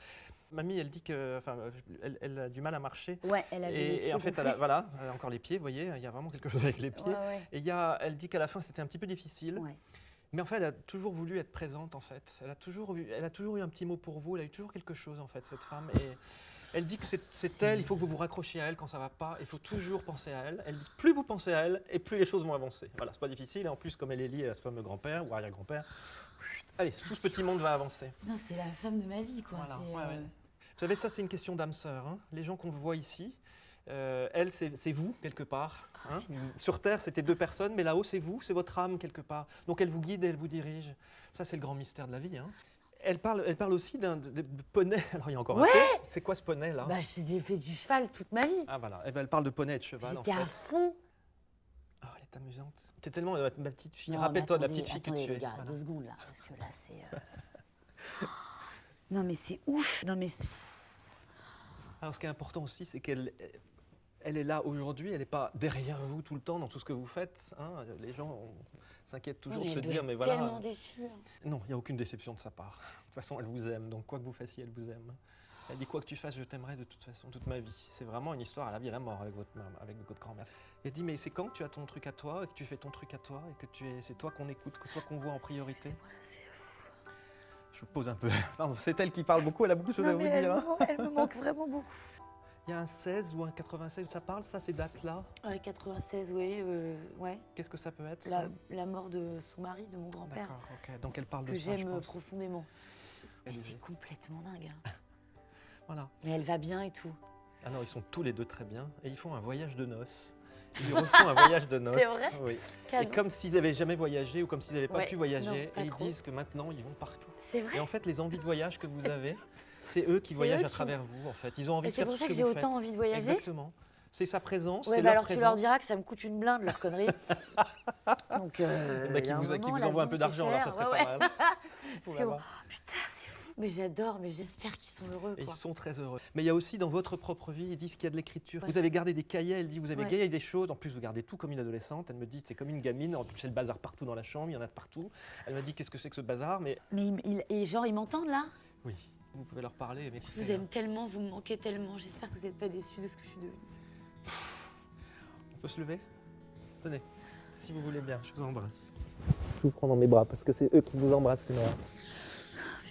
mamie, elle dit que, enfin, elle a du mal à marcher. Ouais, elle avait les pieds Et en fait, gonflés. voilà, elle a encore les pieds, vous voyez, il y a vraiment quelque chose avec les pieds. Ouais. Et elle dit qu'à la fin, c'était un petit peu difficile. Ouais. Mais en fait, elle a toujours voulu être présente, en fait. Elle a toujours eu un petit mot pour vous, elle a eu toujours quelque chose, en fait, cette femme. Et elle dit que c'est elle, il faut que vous vous raccrochiez à elle quand ça va pas, il faut toujours penser à elle. Elle dit plus vous pensez à elle, et plus les choses vont avancer. Voilà, c'est pas difficile. Et en plus, comme elle est liée à ce fameux grand-père ou arrière-grand-père, allez, tout ce petit monde va avancer. Non, c'est la femme de ma vie, quoi. Voilà, C'est, ouais. Vous savez, ça, c'est une question d'âme sœur. Hein. Les gens qu'on voit ici, elle, c'est vous, quelque part. Hein. Sur Terre, c'était 2 personnes, mais là-haut, c'est vous, c'est votre âme, quelque part. Donc, elle vous guide et elle vous dirige. Ça, c'est le grand mystère de la vie. Hein. Elle parle aussi de poney. Alors, il y a encore un peu. C'est quoi ce poney, là? Bah, j'ai fait du cheval toute ma vie. Ah, voilà. Elle parle de poney et de cheval, en J'étais fait. à fond. Oh, elle est amusante. T'es tellement ma petite fille. Non, Rappelle-toi de la mais petite fille que attendez, tu es. les gars, Voilà. 2 secondes, là, parce que là, c'est... Non, mais c'est ouf. Non, mais Alors, ce qui est important aussi, c'est qu'elle est là aujourd'hui, elle n'est pas derrière vous tout le temps dans tout ce que vous faites. Hein. Les gens s'inquiètent toujours de se dire, mais voilà. tellement déçue. Non, il n'y a aucune déception de sa part. De toute façon, elle vous aime, donc quoi que vous fassiez, elle vous aime. Elle dit, quoi que tu fasses, je t'aimerai de toute façon, toute ma vie. C'est vraiment une histoire à la vie et à la mort avec votre grand-mère. Elle dit, mais c'est quand que tu as ton truc à toi, et que tu fais ton truc à toi, et que c'est toi qu'on écoute, que toi qu'on voit en priorité. Je vous pose un peu. Pardon, c'est elle qui parle beaucoup, elle a beaucoup de choses à vous dire. Hein. Elle me manque vraiment beaucoup. Il y a un 16 ou un 96, ça parle, ça, ces dates-là? 96, oui, ouais. Qu'est-ce que ça peut être ça? La mort de son mari, de mon grand-père, D'accord, ok. Donc elle parle de que ça, je j'aime pense. profondément. Mais Elle c'est est- complètement dingue. Hein. Voilà. Mais elle va bien et tout. Alors ils sont tous les 2 très bien et ils font un voyage de noces. Ils refont un voyage de noces. C'est vrai? Oui. Et Cadeau. comme s'ils n'avaient jamais voyagé ou comme s'ils n'avaient pas Ouais, pu voyager, non, pas et ils trop. disent que maintenant ils vont partout. C'est Et vrai. en fait, les envies de voyage que vous avez, c'est eux qui C'est voyagent eux à qui- travers vous. En fait, ils ont envie Et de c'est faire pour tout ça ce que que j'ai vous autant faites. envie de voyager. Exactement. C'est sa présence, Ouais, c'est bah leur alors présence. tu leur diras que ça me coûte une blinde, leur connerie. Donc, Bah, qui il y a un vous moment, envoie un l'avion, peu c'est d'argent, alors ça cher. serait Ouais, pas mal. Parce que bon, putain, c'est fou. Mais j'adore, mais j'espère qu'ils sont heureux. Et Quoi. ils sont très heureux. Mais il y a aussi dans votre propre vie, ils disent qu'il y a de l'écriture. Ouais. Vous avez gardé des cahiers, elle dit, vous avez Ouais. gardé des choses. En plus, vous gardez tout comme une adolescente. Elle me dit, c'est comme une gamine. En plus, c'est le bazar partout dans la chambre, il y en a de partout. Elle m'a dit, qu'est-ce que c'est que ce bazar? Mais Mais et genre, ils m'entendent là? oui, vous pouvez leur parler. Mais Je vous aime tellement, vous me manquez tellement. J'espère que vous n'êtes pas déçus de ce que je suis devenue. On peut se lever? Tenez, si vous voulez bien, je vous embrasse. Je vous prends dans mes bras parce que c'est eux qui vous embrassent, c'est moi.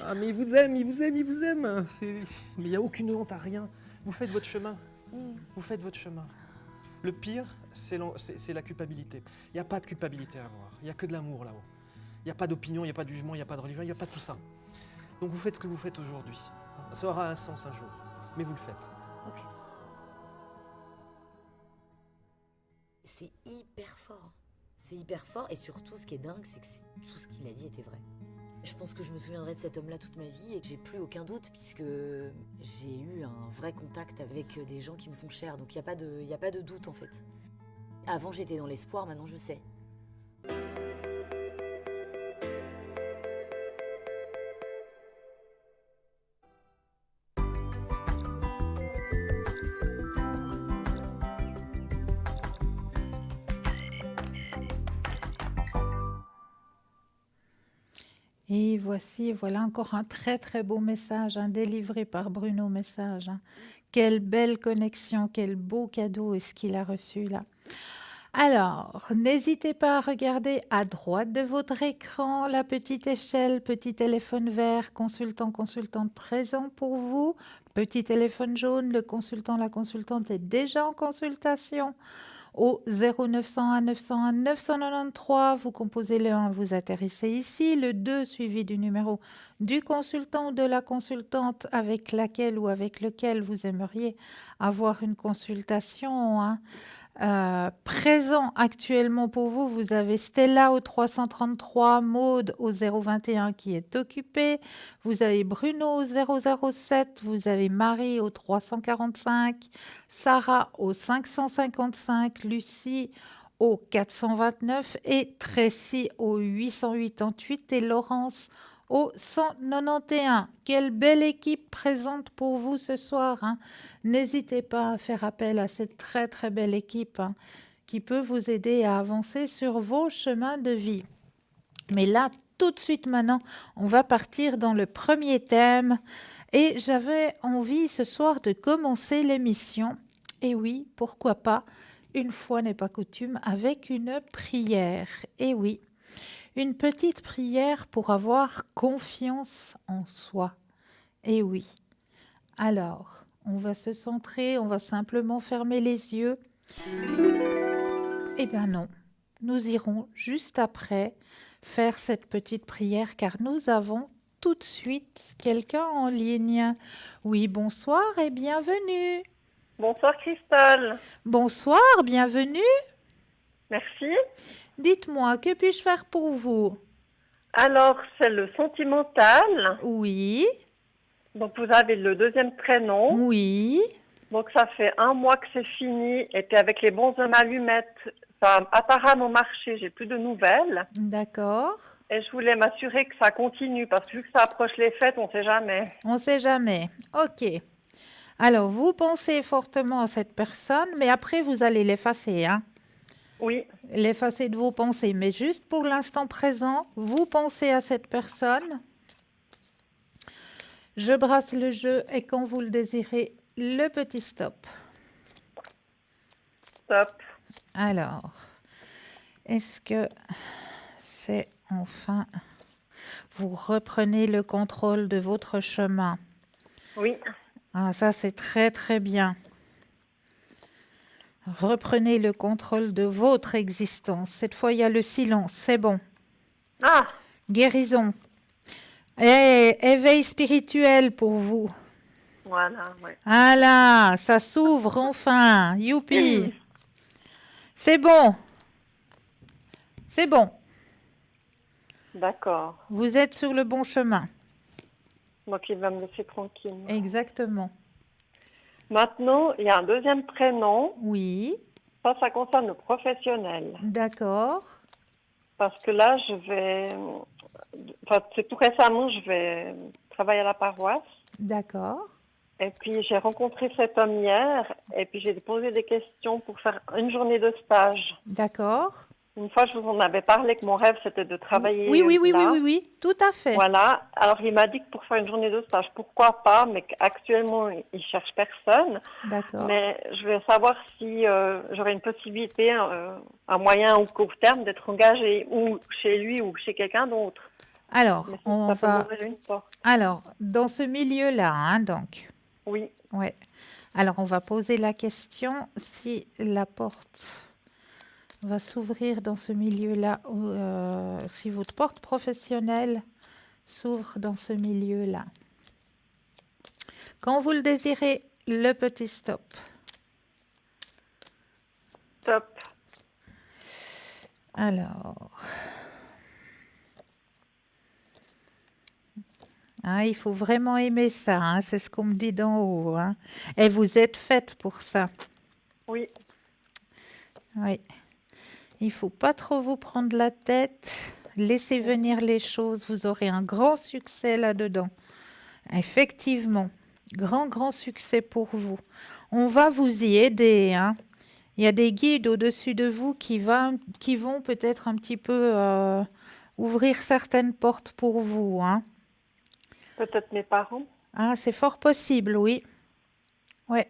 Ah, mais ils vous aiment, ils vous aiment, ils vous aiment. Mais il n'y a aucune honte à rien. Vous faites votre chemin. Vous faites votre chemin. Le pire, c'est la culpabilité. Il n'y a pas de culpabilité à avoir. Il n'y a que de l'amour là-haut. Il n'y a pas d'opinion, il n'y a pas de jugement, il n'y a pas de religion, il n'y a pas tout ça. Donc vous faites ce que vous faites aujourd'hui. Ça aura un sens un jour, mais vous le faites. Ok. C'est hyper fort. C'est hyper fort. Et surtout, ce qui est dingue, c'est que tout ce qu'il a dit était vrai. Je pense que je me souviendrai de cet homme-là toute ma vie et que j'ai plus aucun doute puisque j'ai eu un vrai contact avec des gens qui me sont chers. Donc il n'y a pas de doute en fait. Avant j'étais dans l'espoir, maintenant je sais. Et voilà encore un très très beau message, délivré par Bruno Message. Quelle belle connexion, quel beau cadeau est-ce qu'il a reçu là. Alors, n'hésitez pas à regarder à droite de votre écran la petite échelle, petit téléphone vert, consultant, consultante présent pour vous. Petit téléphone jaune, le consultant, la consultante est déjà en consultation. Au 0901 901 993, vous composez le 1, vous atterrissez ici, le 2 suivi du numéro du consultant ou de la consultante avec laquelle ou avec lequel vous aimeriez avoir une consultation. Présent actuellement pour vous, vous avez Stella au 333, Maude au 021 qui est occupée, vous avez Bruno au 007, vous avez Marie au 345, Sarah au 555, Lucie au 429 et Tracy au 888 et Laurence au 191. Quelle belle équipe présente pour vous ce soir, hein. N'hésitez pas à faire appel à cette très très belle équipe, hein, qui peut vous aider à avancer sur vos chemins de vie. Mais là, tout de suite maintenant, on va partir dans le premier thème et j'avais envie ce soir de commencer l'émission. Et oui, pourquoi pas, une fois n'est pas coutume, avec une prière. Et oui, une petite prière pour avoir confiance en soi. Et oui. Alors, on va se centrer, on va simplement fermer les yeux. Eh bien non, nous irons juste après faire cette petite prière car nous avons tout de suite quelqu'un en ligne. Oui, bonsoir et bienvenue. Bonsoir Christelle. Bonsoir, bienvenue. Merci. Dites-moi, que puis-je faire pour vous? Alors, c'est le sentimental. Oui, Donc, vous avez le deuxième prénom. oui, Donc, ça fait 1 mois que c'est fini. Et puis, avec les bonshommes allumettes, ça a apparemment marché. J'ai plus de nouvelles. d'accord. Et je voulais m'assurer que ça continue. Parce que vu que ça approche les fêtes, on ne sait jamais. On ne sait jamais. OK. Alors, vous pensez fortement à cette personne, mais après, vous allez l'effacer, hein? Oui, L'effacer de vos pensées. Mais juste pour l'instant présent, vous pensez à cette personne. Je brasse le jeu et quand vous le désirez, le petit stop. top. Alors, est-ce que c'est enfin... Vous reprenez le contrôle de votre chemin. Oui, Ah, ça, c'est très, très bien. Reprenez le contrôle de votre existence. Cette fois, il y a le silence. C'est bon. ah, Guérison. Et éveil spirituel pour vous. voilà, ouais. Ah là, ça s'ouvre enfin. Youpi. C'est bon. C'est bon. D'accord. Vous êtes sur le bon chemin. Donc, il va me laisser tranquille. Exactement. Maintenant, il y a un deuxième prénom. Oui. Ça concerne le professionnel. D'accord. Parce que là, c'est tout récemment, je vais travailler à la paroisse. D'accord. Et puis, j'ai rencontré cet homme hier. Et puis, j'ai posé des questions pour faire une journée de stage. D'accord. Une fois, je vous en avais parlé que mon rêve, c'était de travailler Oui, oui, oui, là. oui, oui, oui. Tout à fait. Voilà. Alors, il m'a dit que pour faire une journée de stage, pourquoi pas, mais qu'actuellement, il cherche personne. D'accord. Mais je vais savoir si j'aurais une possibilité, à moyen ou court terme, d'être engagée ou chez lui ou chez quelqu'un d'autre. Alors, Mais on ça peut va... m'ouvrir une porte. Alors, dans ce milieu-là, hein, donc. Oui, Ouais. Alors, on va poser la question si la porte va s'ouvrir dans ce milieu-là, ou, si votre porte professionnelle s'ouvre dans ce milieu-là. Quand vous le désirez, le petit stop. top. Alors, hein, il faut vraiment aimer ça, hein, c'est ce qu'on me dit d'en haut, hein. Et vous êtes faite pour ça. Oui, Oui. Il faut pas trop vous prendre la tête. Laissez venir les choses. Vous aurez un grand succès là-dedans. Effectivement, grand succès pour vous. On va vous y aider, hein. Il y a des guides au-dessus de vous qui vont peut-être un petit peu ouvrir certaines portes pour vous, hein. peut-être mes parents. Ah, c'est fort possible, oui. Ouais.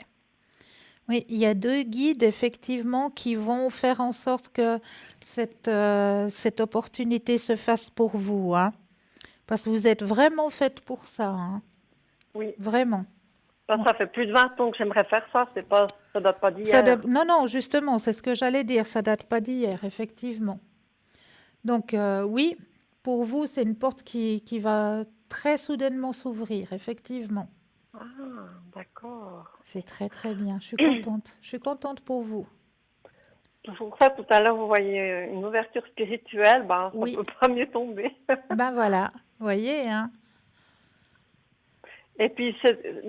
Oui, il y a 2 guides effectivement qui vont faire en sorte que cette opportunité se fasse pour vous, hein. Parce que vous êtes vraiment faite pour ça, hein. Oui, Vraiment. ça fait plus de 20 ans que j'aimerais faire ça. Ça date pas d'hier. Non, non, justement, c'est ce que j'allais dire. Ça date pas d'hier, effectivement. Donc, oui, pour vous, c'est une porte qui va très soudainement s'ouvrir, effectivement. Ah, d'accord. C'est très, très bien. Je suis contente. Je suis contente pour vous. Pour ça, tout à l'heure, vous voyez une ouverture spirituelle, ben, ça Oui, peut pas mieux tomber. ben voilà, vous voyez, hein. Et puis,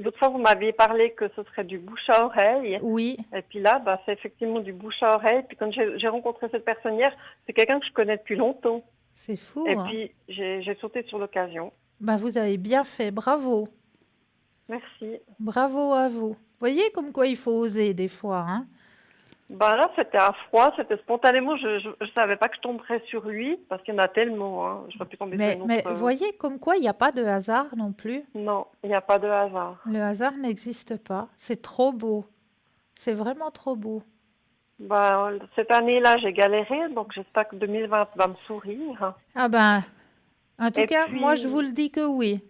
l'autre fois, vous m'aviez parlé que ce serait du bouche à oreille. Oui, Et puis là, bah, c'est effectivement du bouche à oreille. Puis quand j'ai rencontré cette personne hier, c'est quelqu'un que je connais depuis longtemps. c'est fou, Et hein. puis, j'ai sauté sur l'occasion. Ben vous avez bien fait, bravo, Merci. bravo à vous. Vous voyez comme quoi il faut oser des fois, hein. Ben là, c'était à froid, c'était spontanément. Je savais pas que je tomberais sur lui, parce qu'il y en a tellement. Hein. J'aurais pu tomber sur une Mais autre. vous voyez comme quoi il n'y a pas de hasard non plus. Non, il n'y a pas de hasard. Le hasard n'existe pas. C'est trop beau. C'est vraiment trop beau. Ben, cette année-là, j'ai galéré, donc j'espère que 2020 va me sourire. Ah ben, en tout Et cas, moi je vous puis, le dis que oui.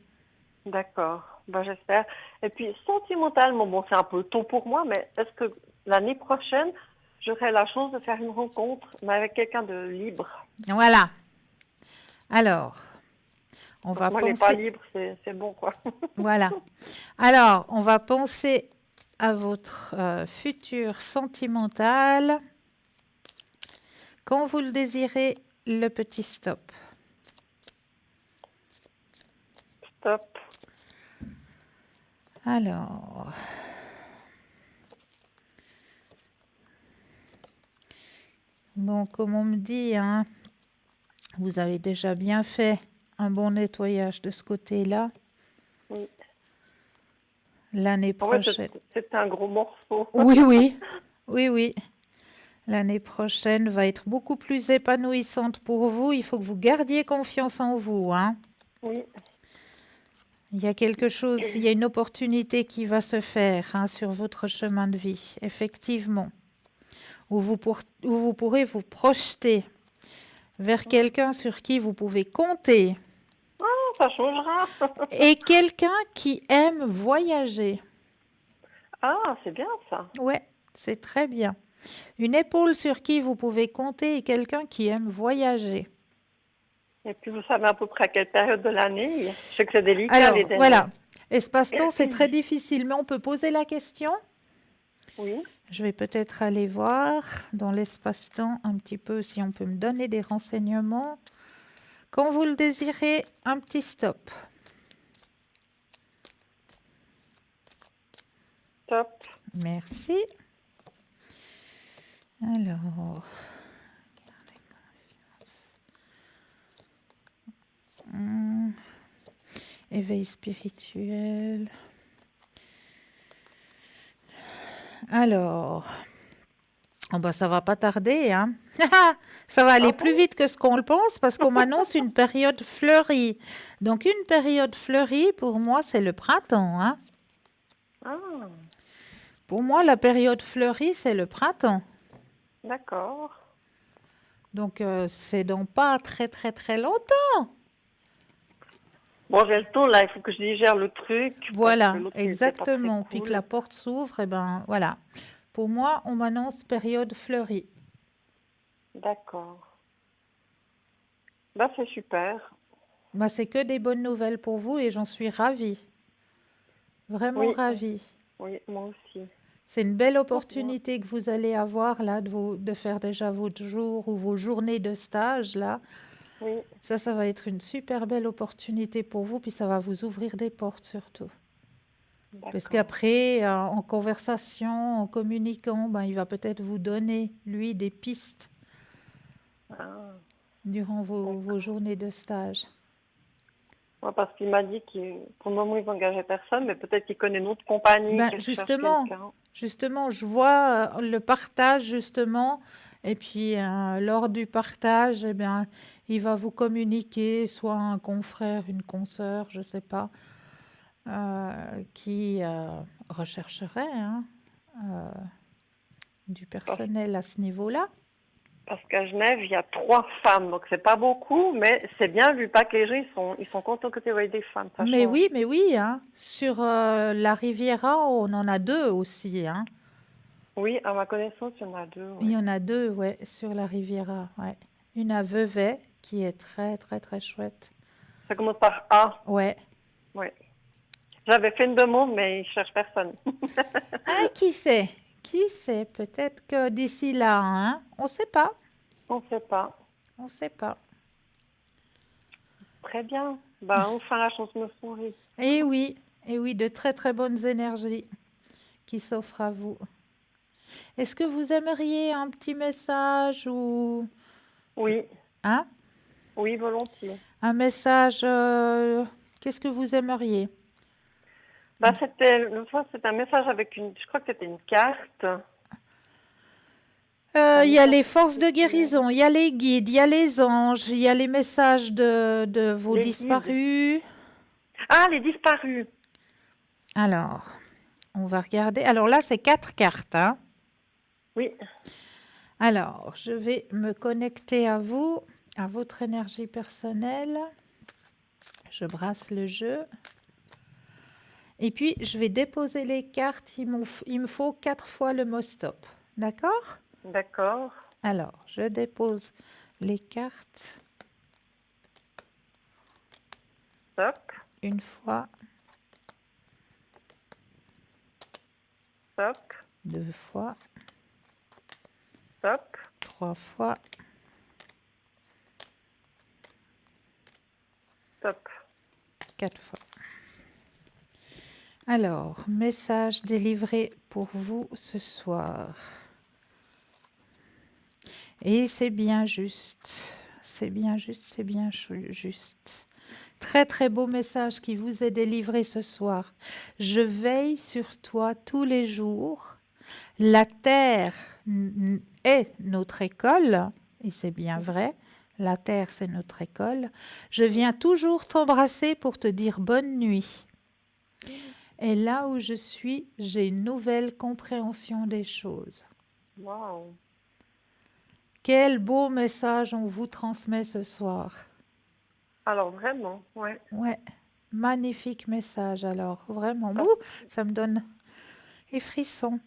d'accord, ben, j'espère. Et puis, sentimentalement, bon, c'est un peu tôt pour moi, mais est-ce que l'année prochaine, j'aurai la chance de faire une rencontre, mais avec quelqu'un de libre? Voilà. Alors, on Donc, va moi, les pas penser. libres, c'est bon, quoi. Voilà. Alors, on va penser à votre futur sentimental. Quand vous le désirez, le petit stop. Stop. Alors, bon, comme on me dit, hein, vous avez déjà bien fait un bon nettoyage de ce côté-là. Oui. L'année En fait, prochaine. c'est un gros morceau. Oui, oui, oui, oui. L'année prochaine va être beaucoup plus épanouissante pour vous. Il faut que vous gardiez confiance en vous, hein. Oui, Il y a quelque chose, il y a une opportunité qui va se faire, hein, sur votre chemin de vie, effectivement, où vous pourrez vous projeter vers quelqu'un sur qui vous pouvez compter ça changera. et quelqu'un qui aime voyager. Ah, c'est bien ça. Ouais, c'est très bien. Une épaule sur qui vous pouvez compter et quelqu'un qui aime voyager. Et puis, vous savez à peu près à quelle période de l'année? Je sais que c'est délicat, Alors, les derniers. voilà. Espace-temps, c'est très difficile, mais on peut poser la question. Oui. Je vais peut-être aller voir dans l'espace-temps un petit peu si on peut me donner des renseignements. Quand vous le désirez, un petit stop. Top. Merci. Alors, éveil spirituel. Alors, oh bah ça va pas tarder, hein. Ça va aller plus vite que ce qu'on le pense parce qu'on m'annonce une période fleurie. Donc une période fleurie, pour moi, c'est le printemps, hein. Ah, Pour moi, la période fleurie, c'est le printemps. d'accord. Donc c'est dans pas très très très longtemps. Bon, j'ai le temps, là, il faut que je digère le truc. parce Voilà, que l'autre, il était pas très exactement. Puis que cool. la porte s'ouvre, et ben voilà. Pour moi, on m'annonce période fleurie. D'accord. Bah, c'est super. Bah, c'est que des bonnes nouvelles pour vous et j'en suis ravie. Vraiment Oui, ravie. oui, moi aussi. C'est une belle opportunité que vous allez avoir là de faire déjà votre jour ou vos journées de stage là. Oui, Ça va être une super belle opportunité pour vous, puis ça va vous ouvrir des portes surtout. Parce d'accord. qu'après, en conversation, en communiquant, ben, il va peut-être vous donner, lui, des pistes Ah. durant vos journées de stage. Ouais, parce qu'il m'a dit que pour le moment, ils n'engageaient personne, mais peut-être qu'il connaît une autre compagnie Ben, qui recherche justement, quelqu'un. justement, je vois le partage, justement, et puis lors du partage, eh bien, il va vous communiquer soit un confrère, une consoeur, je ne sais pas, qui rechercherait, hein, du personnel à ce niveau-là. Parce qu'à Genève, il y a 3 femmes, donc c'est pas beaucoup, mais c'est bien vu pas que les gens ils sont contents que tu aies des femmes. Ça change. Mais oui, hein. Sur la Riviera, on en a 2 aussi, hein. Oui, à ma connaissance, il y en a 2. Il Ouais. y en a 2, ouais, sur la Riviera, ouais. Une à Vevey, qui est très, très, très chouette. Ça commence par A. Ouais. Ouais. J'avais fait une demande, mais ils cherchent personne. Ah, qui c'est? qui sait, peut-être que d'ici là, hein, on ne sait pas. On ne sait pas. On ne sait pas. Très bien. Bah, enfin, la chance me sourit. Et oui, de très très bonnes énergies qui s'offrent à vous. Est-ce que vous aimeriez un petit message ou Oui, hein, oui, volontiers. un message qu'est-ce que vous aimeriez? Bah, c'était un message avec je crois que c'était une carte. Il y a les forces de guérison, il y a les guides, il y a les anges, il y a les messages de vos Les guides. disparus. Ah, les disparus. Alors, on va regarder. Alors là, c'est 4 cartes, hein. Oui, Alors, je vais me connecter à vous, à votre énergie personnelle. Je brasse le jeu. Et puis, je vais déposer les cartes. Il me faut 4 fois le mot stop. D'accord? d'accord. Alors, je dépose les cartes Stop, une fois, stop, 2 fois, stop, 3 fois, stop. 4 fois. Alors, message délivré pour vous ce soir. Et c'est bien juste. C'est bien juste, c'est bien juste. Très très beau message qui vous est délivré ce soir. Je veille sur toi tous les jours. La terre est notre école, et c'est bien vrai. La terre, c'est notre école. Je viens toujours t'embrasser pour te dire bonne nuit. Et là où je suis, j'ai une nouvelle compréhension des choses. Waouh. Quel beau message on vous transmet ce soir. Alors, vraiment, ouais. Ouais, magnifique message alors, vraiment. Ah. Ouh, ça me donne des frissons.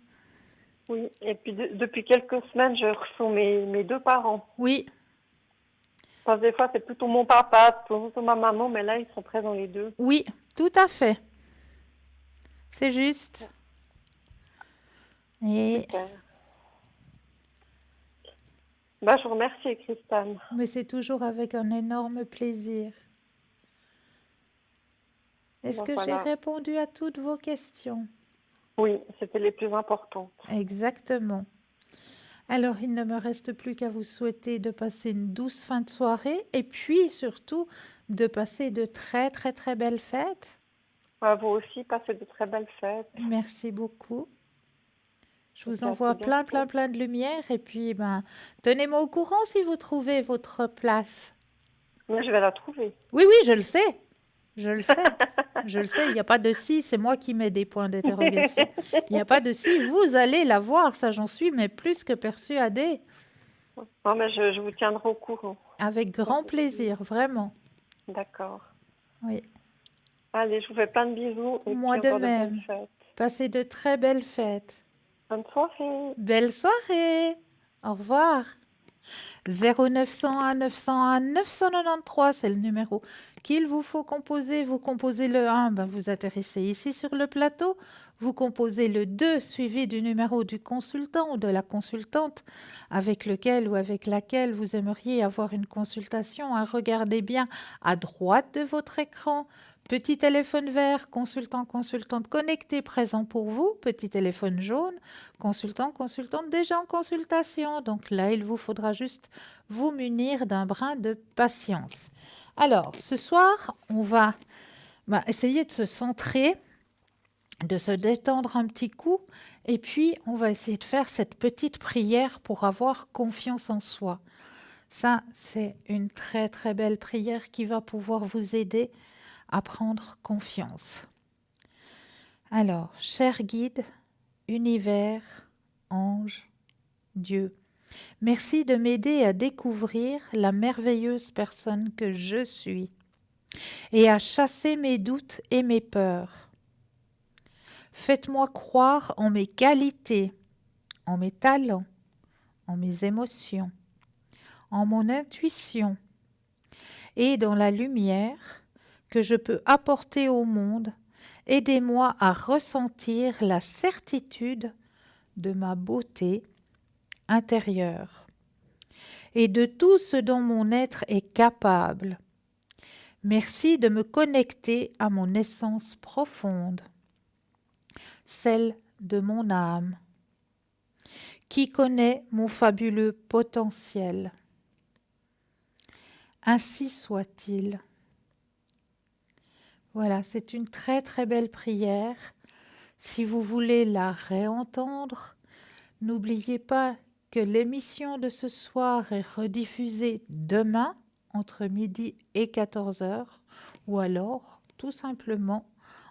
Oui, et puis depuis quelques semaines, je ressens mes deux parents. Oui, Parce que des fois, c'est plutôt mon papa, plutôt ma maman, mais là, ils sont présents les deux. oui, tout à fait. C'est juste. Et Super. Bah, je vous remercie, Christine. mais c'est toujours avec un énorme plaisir. Est-ce Bon, que voilà. j'ai répondu à toutes vos questions? Oui, c'était les plus importantes. Exactement. Alors, il ne me reste plus qu'à vous souhaiter de passer une douce fin de soirée et puis surtout de passer de très très très belles fêtes. À vous aussi, passez de très belles fêtes. Merci beaucoup. Je vous Et puis à envoie très plein bientôt. plein plein de lumière et puis tenez-moi au courant si vous trouvez votre place. Mais je vais la trouver. Oui, oui, je le sais. Je le sais. Je le sais, il n'y a pas de si, c'est moi qui mets des points d'interrogation. Il n'y a pas de si, vous allez la voir, ça j'en suis, mais plus que persuadée. Non, mais je vous tiendrai au courant. Avec grand plaisir, vraiment. D'accord. Oui. Allez, je vous fais plein de bisous. Et Moi puis de encore même. belles fêtes. Passez de très belles fêtes. Bonne soirée. Belle soirée. Au revoir. 0901 901 993, c'est le numéro qu'il vous faut composer. Vous composez le 1, vous atterrissez ici sur le plateau. Vous composez le 2, suivi du numéro du consultant ou de la consultante avec lequel ou avec laquelle vous aimeriez avoir une consultation. Regardez bien à droite de votre écran. Petit téléphone vert, consultant, consultante connecté, présent pour vous. Petit téléphone jaune, consultant, consultante déjà en consultation. Donc là, il vous faudra juste vous munir d'un brin de patience. Alors, ce soir, on va essayer de se centrer, de se détendre un petit coup, et puis on va essayer de faire cette petite prière pour avoir confiance en soi. Ça, c'est une très très belle prière qui va pouvoir vous aider à prendre confiance. Alors, cher guide, univers, ange, Dieu, merci de m'aider à découvrir la merveilleuse personne que je suis et à chasser mes doutes et mes peurs. Faites-moi croire en mes qualités, en mes talents, en mes émotions, en mon intuition et dans la lumière que je peux apporter au monde. Aidez-moi à ressentir la certitude de ma beauté intérieure et de tout ce dont mon être est capable. Merci de me connecter à mon essence profonde, celle de mon âme, qui connaît mon fabuleux potentiel. Ainsi soit-il. Voilà, c'est une très très belle prière. Si vous voulez la réentendre, n'oubliez pas que l'émission de ce soir est rediffusée demain entre midi et 14 heures, ou alors tout simplement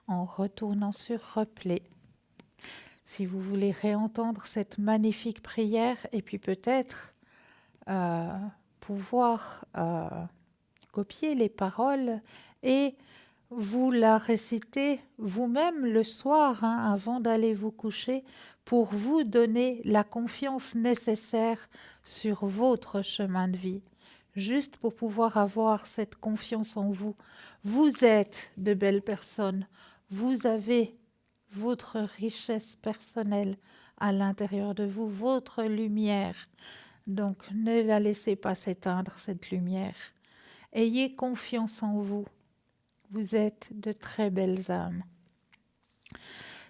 en retournant sur replay. Si vous voulez réentendre cette magnifique prière et puis peut-être pouvoir copier les paroles et vous la récitez vous-même le soir avant d'aller vous coucher pour vous donner la confiance nécessaire sur votre chemin de vie, juste pour pouvoir avoir cette confiance en vous. Vous êtes de belles personnes, vous avez votre richesse personnelle à l'intérieur de vous, votre lumière. Donc ne la laissez pas s'éteindre, cette lumière. Ayez confiance en vous. Vous êtes de très belles âmes.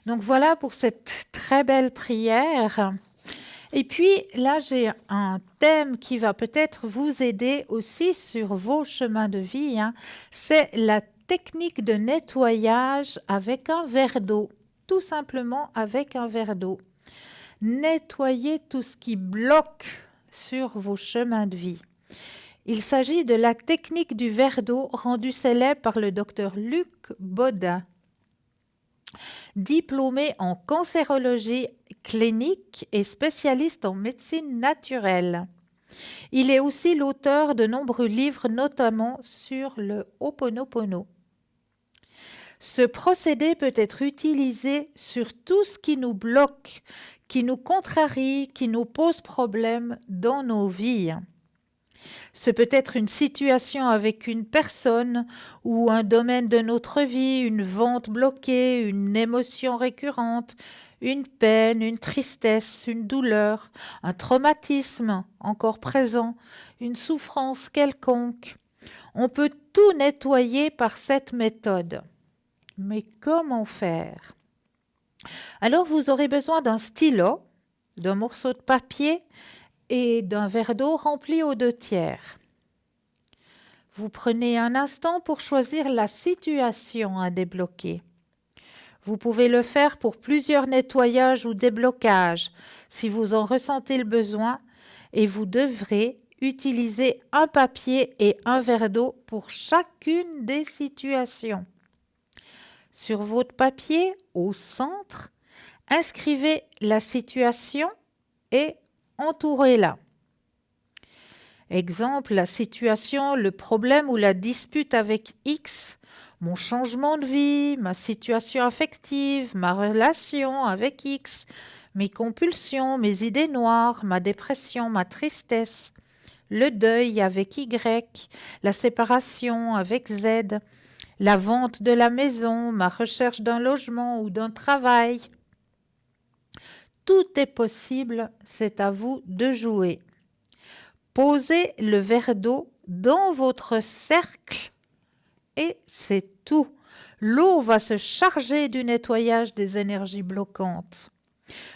Donc voilà pour cette très belle prière. Et puis là, j'ai un thème qui va peut-être vous aider aussi sur vos chemins de vie. C'est la technique de nettoyage avec un verre d'eau. Tout simplement avec un verre d'eau. Nettoyez tout ce qui bloque sur vos chemins de vie. Il s'agit de la technique du verre d'eau rendue célèbre par le docteur Luc Bodin, diplômé en cancérologie clinique et spécialiste en médecine naturelle. Il est aussi l'auteur de nombreux livres, notamment sur le Ho'oponopono. Ce procédé peut être utilisé sur tout ce qui nous bloque, qui nous contrarie, qui nous pose problème dans nos vies. Ce peut être une situation avec une personne ou un domaine de notre vie, une vente bloquée, une émotion récurrente, une peine, une tristesse, une douleur, un traumatisme encore présent, une souffrance quelconque. On peut tout nettoyer par cette méthode. Mais comment faire? Alors vous aurez besoin d'un stylo, d'un morceau de papier et d'un verre d'eau rempli aux 2/3. Vous prenez un instant pour choisir la situation à débloquer. Vous pouvez le faire pour plusieurs nettoyages ou déblocages si vous en ressentez le besoin et vous devrez utiliser un papier et un verre d'eau pour chacune des situations. Sur votre papier, au centre, inscrivez la situation et entourez-la. Exemple, la situation, le problème ou la dispute avec X, mon changement de vie, ma situation affective, ma relation avec X, mes compulsions, mes idées noires, ma dépression, ma tristesse, le deuil avec Y, la séparation avec Z, la vente de la maison, ma recherche d'un logement ou d'un travail. Tout est possible, c'est à vous de jouer. Posez le verre d'eau dans votre cercle et c'est tout. L'eau va se charger du nettoyage des énergies bloquantes.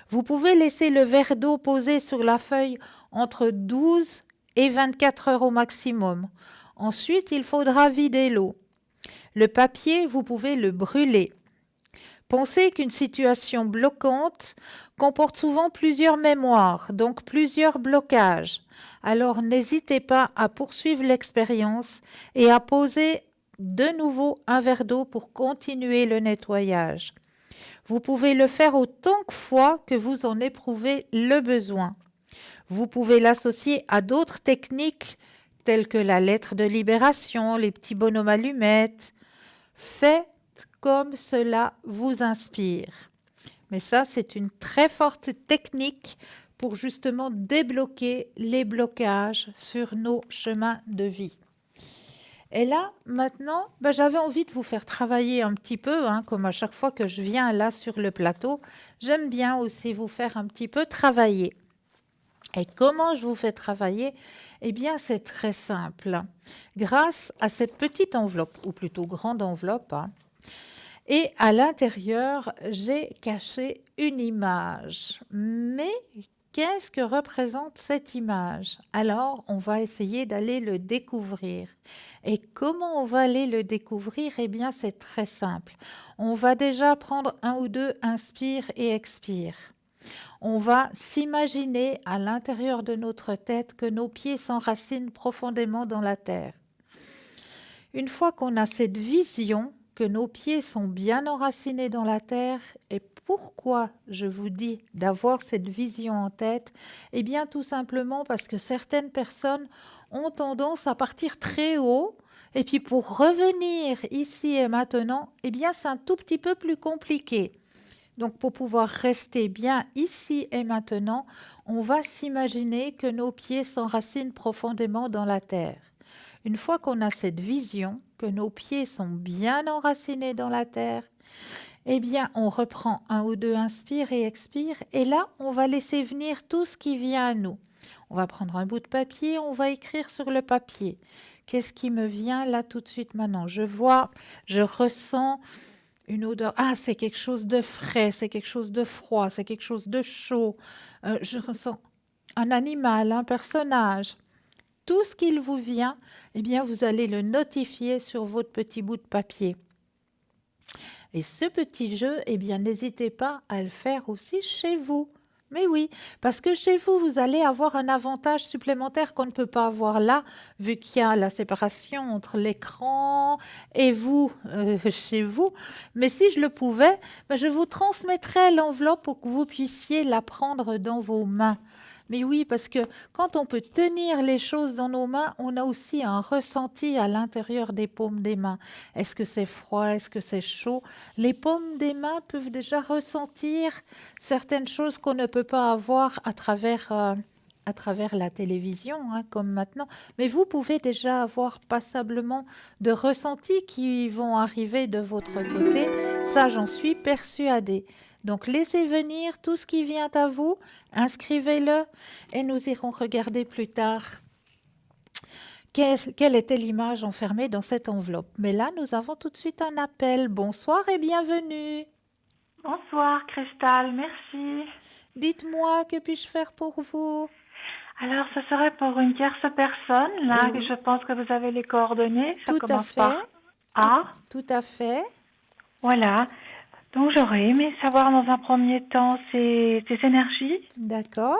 Vous pouvez laisser le verre d'eau posé sur la feuille entre 12 et 24 heures au maximum. Ensuite, il faudra vider l'eau. Le papier, vous pouvez le brûler. Pensez qu'une situation bloquante comporte souvent plusieurs mémoires, donc plusieurs blocages. Alors n'hésitez pas à poursuivre l'expérience et à poser de nouveau un verre d'eau pour continuer le nettoyage. Vous pouvez le faire autant de fois que vous en éprouvez le besoin. Vous pouvez l'associer à d'autres techniques telles que la lettre de libération, les petits bonhommes allumettes. Faites comme cela vous inspire. Mais ça, c'est une très forte technique pour justement débloquer les blocages sur nos chemins de vie. Et là, maintenant, ben, j'avais envie de vous faire travailler un petit peu, hein, comme à chaque fois que je viens là sur le plateau. J'aime bien aussi vous faire un petit peu travailler. Et comment je vous fais travailler? Eh bien, c'est très simple. Grâce à cette petite enveloppe, ou plutôt grande enveloppe, hein, et à l'intérieur, j'ai caché une image. Mais qu'est-ce que représente cette image? Alors, on va essayer d'aller le découvrir. Et comment on va aller le découvrir? Eh bien, c'est très simple. On va déjà prendre un ou deux inspire et expire. On va s'imaginer à l'intérieur de notre tête que nos pieds s'enracinent profondément dans la terre. Une fois qu'on a cette vision que nos pieds sont bien enracinés dans la terre, et pourquoi je vous dis d'avoir cette vision en tête? Eh bien, tout simplement parce que certaines personnes ont tendance à partir très haut, et puis pour revenir ici et maintenant, eh bien, c'est un tout petit peu plus compliqué. Donc, pour pouvoir rester bien ici et maintenant, on va s'imaginer que nos pieds s'enracinent profondément dans la terre. Une fois qu'on a cette vision, que nos pieds sont bien enracinés dans la terre, eh bien, on reprend un ou deux inspire et expire. Et là, on va laisser venir tout ce qui vient à nous. On va prendre un bout de papier, on va écrire sur le papier. Qu'est-ce qui me vient là tout de suite maintenant? Je vois, je ressens une odeur. Ah, c'est quelque chose de frais, c'est quelque chose de froid, c'est quelque chose de chaud. Je ressens un animal, un personnage. Tout ce qu'il vous vient, eh bien, vous allez le notifier sur votre petit bout de papier. Et ce petit jeu, eh bien, n'hésitez pas à le faire aussi chez vous. Mais oui, parce que chez vous, vous allez avoir un avantage supplémentaire qu'on ne peut pas avoir là, vu qu'il y a la séparation entre l'écran et vous, chez vous. Mais si je le pouvais, ben, je vous transmettrais l'enveloppe pour que vous puissiez la prendre dans vos mains. Mais oui, parce que quand on peut tenir les choses dans nos mains, on a aussi un ressenti à l'intérieur des paumes des mains. Est-ce que c'est froid? Est-ce que c'est chaud? Les paumes des mains peuvent déjà ressentir certaines choses qu'on ne peut pas avoir à travers la télévision, hein, comme maintenant. Mais vous pouvez déjà avoir passablement de ressentis qui vont arriver de votre côté. Ça, j'en suis persuadée. Donc, laissez venir tout ce qui vient à vous, inscrivez-le et nous irons regarder plus tard quelle était l'image enfermée dans cette enveloppe. Mais là, nous avons tout de suite un appel. Bonsoir et bienvenue. Bonsoir Cristal, merci. Dites-moi, que puis-je faire pour vous? Alors, ce serait pour une tierce personne, là, Oui. je pense que vous avez les coordonnées. Ça Tout à commence fait. par A. Tout à fait. Voilà. Donc, j'aurais aimé savoir dans un premier temps ses énergies. D'accord.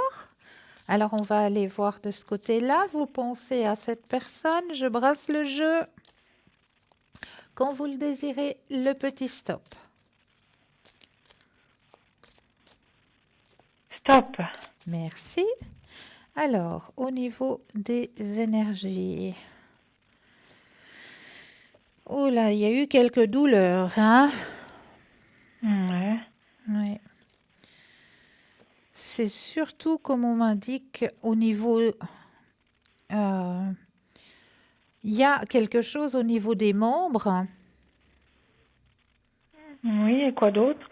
Alors, on va aller voir de ce côté-là. Vous pensez à cette personne. Je brasse le jeu. Quand vous le désirez, le petit stop. Stop. Merci. Alors, au niveau des énergies. Oh là, il y a eu quelques douleurs, hein? Ouais. Oui. C'est surtout, comme on m'indique, au niveau... il y a quelque chose au niveau des membres. Oui, et quoi d'autre?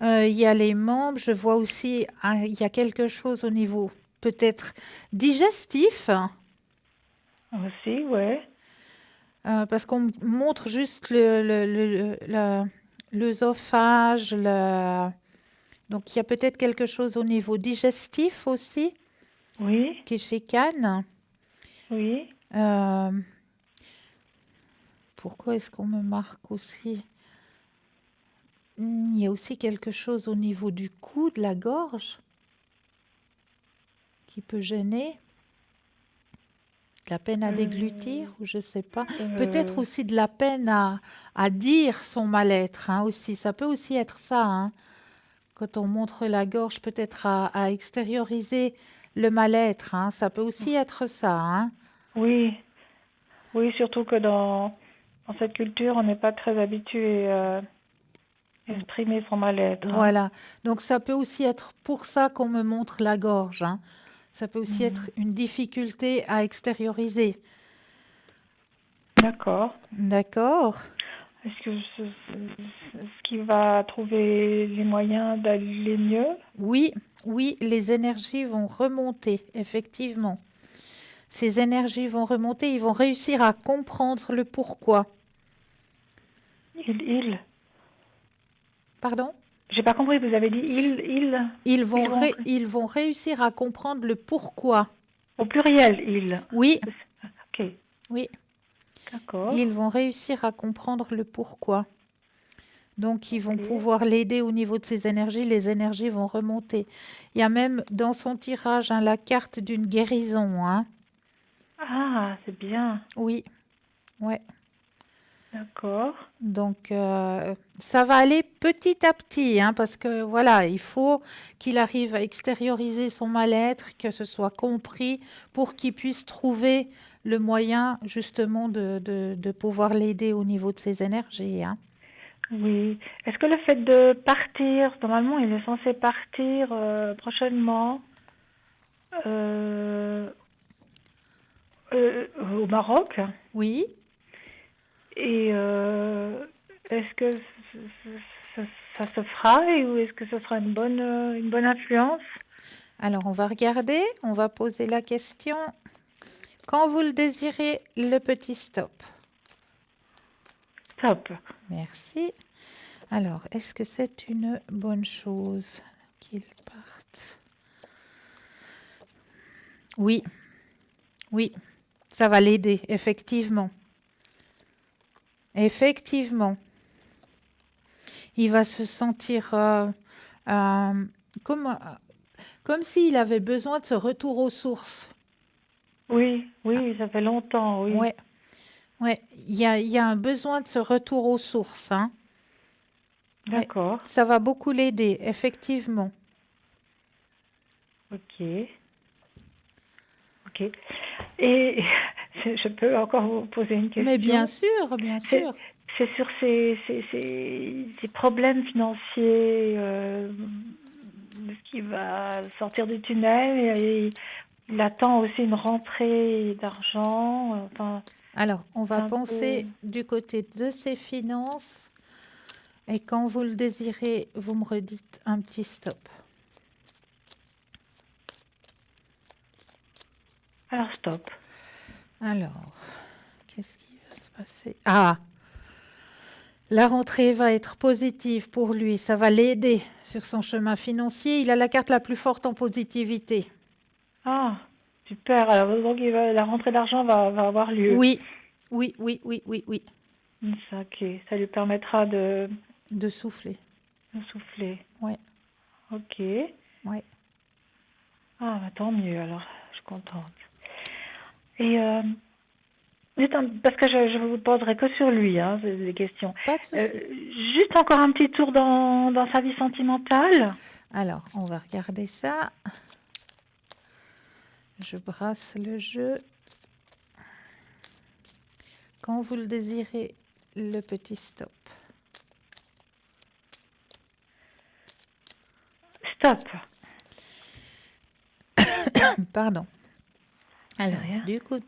Il y a les membres, je vois aussi, il y a quelque chose au niveau peut-être digestif, Aussi, ouais. parce qu'on me montre juste l'œsophage, donc il y a peut-être quelque chose au niveau digestif aussi Oui, qui chicane. oui. Pourquoi est-ce qu'on me marque aussi? Il y a aussi quelque chose au niveau du cou, de la gorge, qui peut gêner. De la peine à déglutir, ou je ne sais pas. Peut-être aussi de la peine à dire son mal-être, hein, aussi. Ça peut aussi être ça, hein. Quand on montre la gorge, peut-être à extérioriser le mal-être, hein. Ça peut aussi être ça, hein. Oui. Oui, surtout que dans cette culture, on n'est pas très habitué à exprimer son mal-être. Hein. Voilà. Donc ça peut aussi être pour ça qu'on me montre la gorge, hein. Ça peut aussi être une difficulté à extérioriser. D'accord. D'accord? Est-ce que est-ce qu'il va trouver les moyens d'aller mieux? Oui, oui, les énergies vont remonter, effectivement. Ces énergies vont remonter, ils vont réussir à comprendre le pourquoi. Il. Pardon? J'ai pas compris, vous avez dit il. Ils vont, Ils vont. ils vont réussir à comprendre le pourquoi. Au pluriel, il. Oui, Ok, oui, d'accord. ils vont réussir à comprendre le pourquoi. Donc, ils vont Ok. pouvoir l'aider au niveau de ses énergies. Les énergies vont remonter. Il y a même dans son tirage la carte d'une guérison. Hein. Ah, c'est bien. Oui, ouais. D'accord. Donc, ça va aller petit à petit, hein, parce que voilà, il faut qu'il arrive à extérioriser son mal-être, que ce soit compris, pour qu'il puisse trouver le moyen justement de pouvoir l'aider au niveau de ses énergies. Hein. Oui. Est-ce que le fait de partir, normalement, il est censé partir prochainement euh, au Maroc. Oui, Et est-ce que ça, ça se fera ou est-ce que ce sera une bonne influence? alors on va regarder, on va poser la question. Quand vous le désirez, le petit stop. Top. Merci. Alors, est-ce que c'est une bonne chose qu'il parte? Oui, oui, ça va l'aider, effectivement. Effectivement. Il va se sentir comme, comme s'il avait besoin de ce retour aux sources. Oui, ça fait longtemps, oui. Ouais, ouais. Il y a un besoin de ce retour aux sources. Hein. Ouais. D'accord. Ça va beaucoup l'aider, effectivement. Ok. Et je peux encore vous poser une question? Mais bien sûr, bien sûr. C'est sur ces problèmes financiers, qui va sortir du tunnel et il attend aussi une rentrée d'argent. Enfin, Alors, on va un penser peu. du côté de ses finances. Et quand vous le désirez, vous me redites un petit stop. Alors, stop. Alors, qu'est-ce qui va se passer? Ah! La rentrée va être positive pour lui, ça va l'aider sur son chemin financier. Il a la carte la plus forte en positivité. Ah, super. Alors, donc, la rentrée d'argent va avoir lieu. Oui, oui, oui, oui, oui, oui. Ça, ok. Ça lui permettra de souffler. souffler. Ouais. Ok. Ouais. Ah, bah, tant mieux alors. Je suis contente. Et parce que je vous poserai que sur lui, hein, des questions. Pas de souci. Juste encore un petit tour dans sa vie sentimentale. Alors, on va regarder ça. Je brasse le jeu. Quand vous le désirez, le petit stop. Stop. Pardon. Alors, rien. du coup...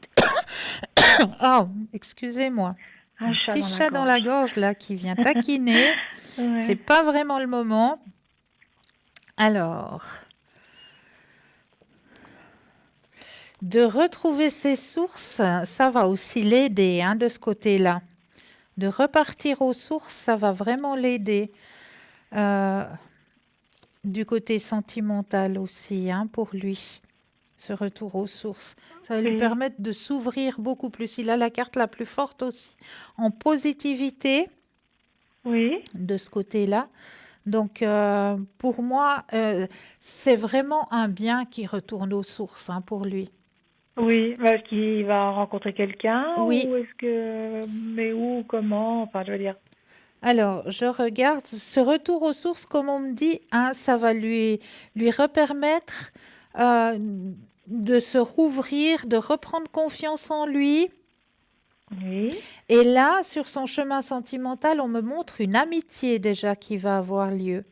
Oh, excusez-moi. Un chat Petit dans la chat dans la gorge là qui vient taquiner. Ouais. C'est pas vraiment le moment. Alors, de retrouver ses sources, ça va aussi l'aider hein, de ce côté-là. De repartir aux sources, ça va vraiment l'aider. Du côté sentimental aussi, hein, pour lui. Ce retour aux sources. Ça va lui permettre de s'ouvrir beaucoup plus. Il a la carte la plus forte aussi en positivité de ce côté-là. Donc, pour moi, c'est vraiment un bien qui retourne aux sources hein, pour lui. Oui, est-ce qu'il va rencontrer quelqu'un? Oui. Ou est-ce que... Mais où, comment? Enfin, je veux dire... Alors, je regarde. Ce retour aux sources, comme on me dit, hein, ça va lui repermettre de se rouvrir, de reprendre confiance en lui. Oui. Et là, sur son chemin sentimental, on me montre une amitié déjà qui va avoir lieu.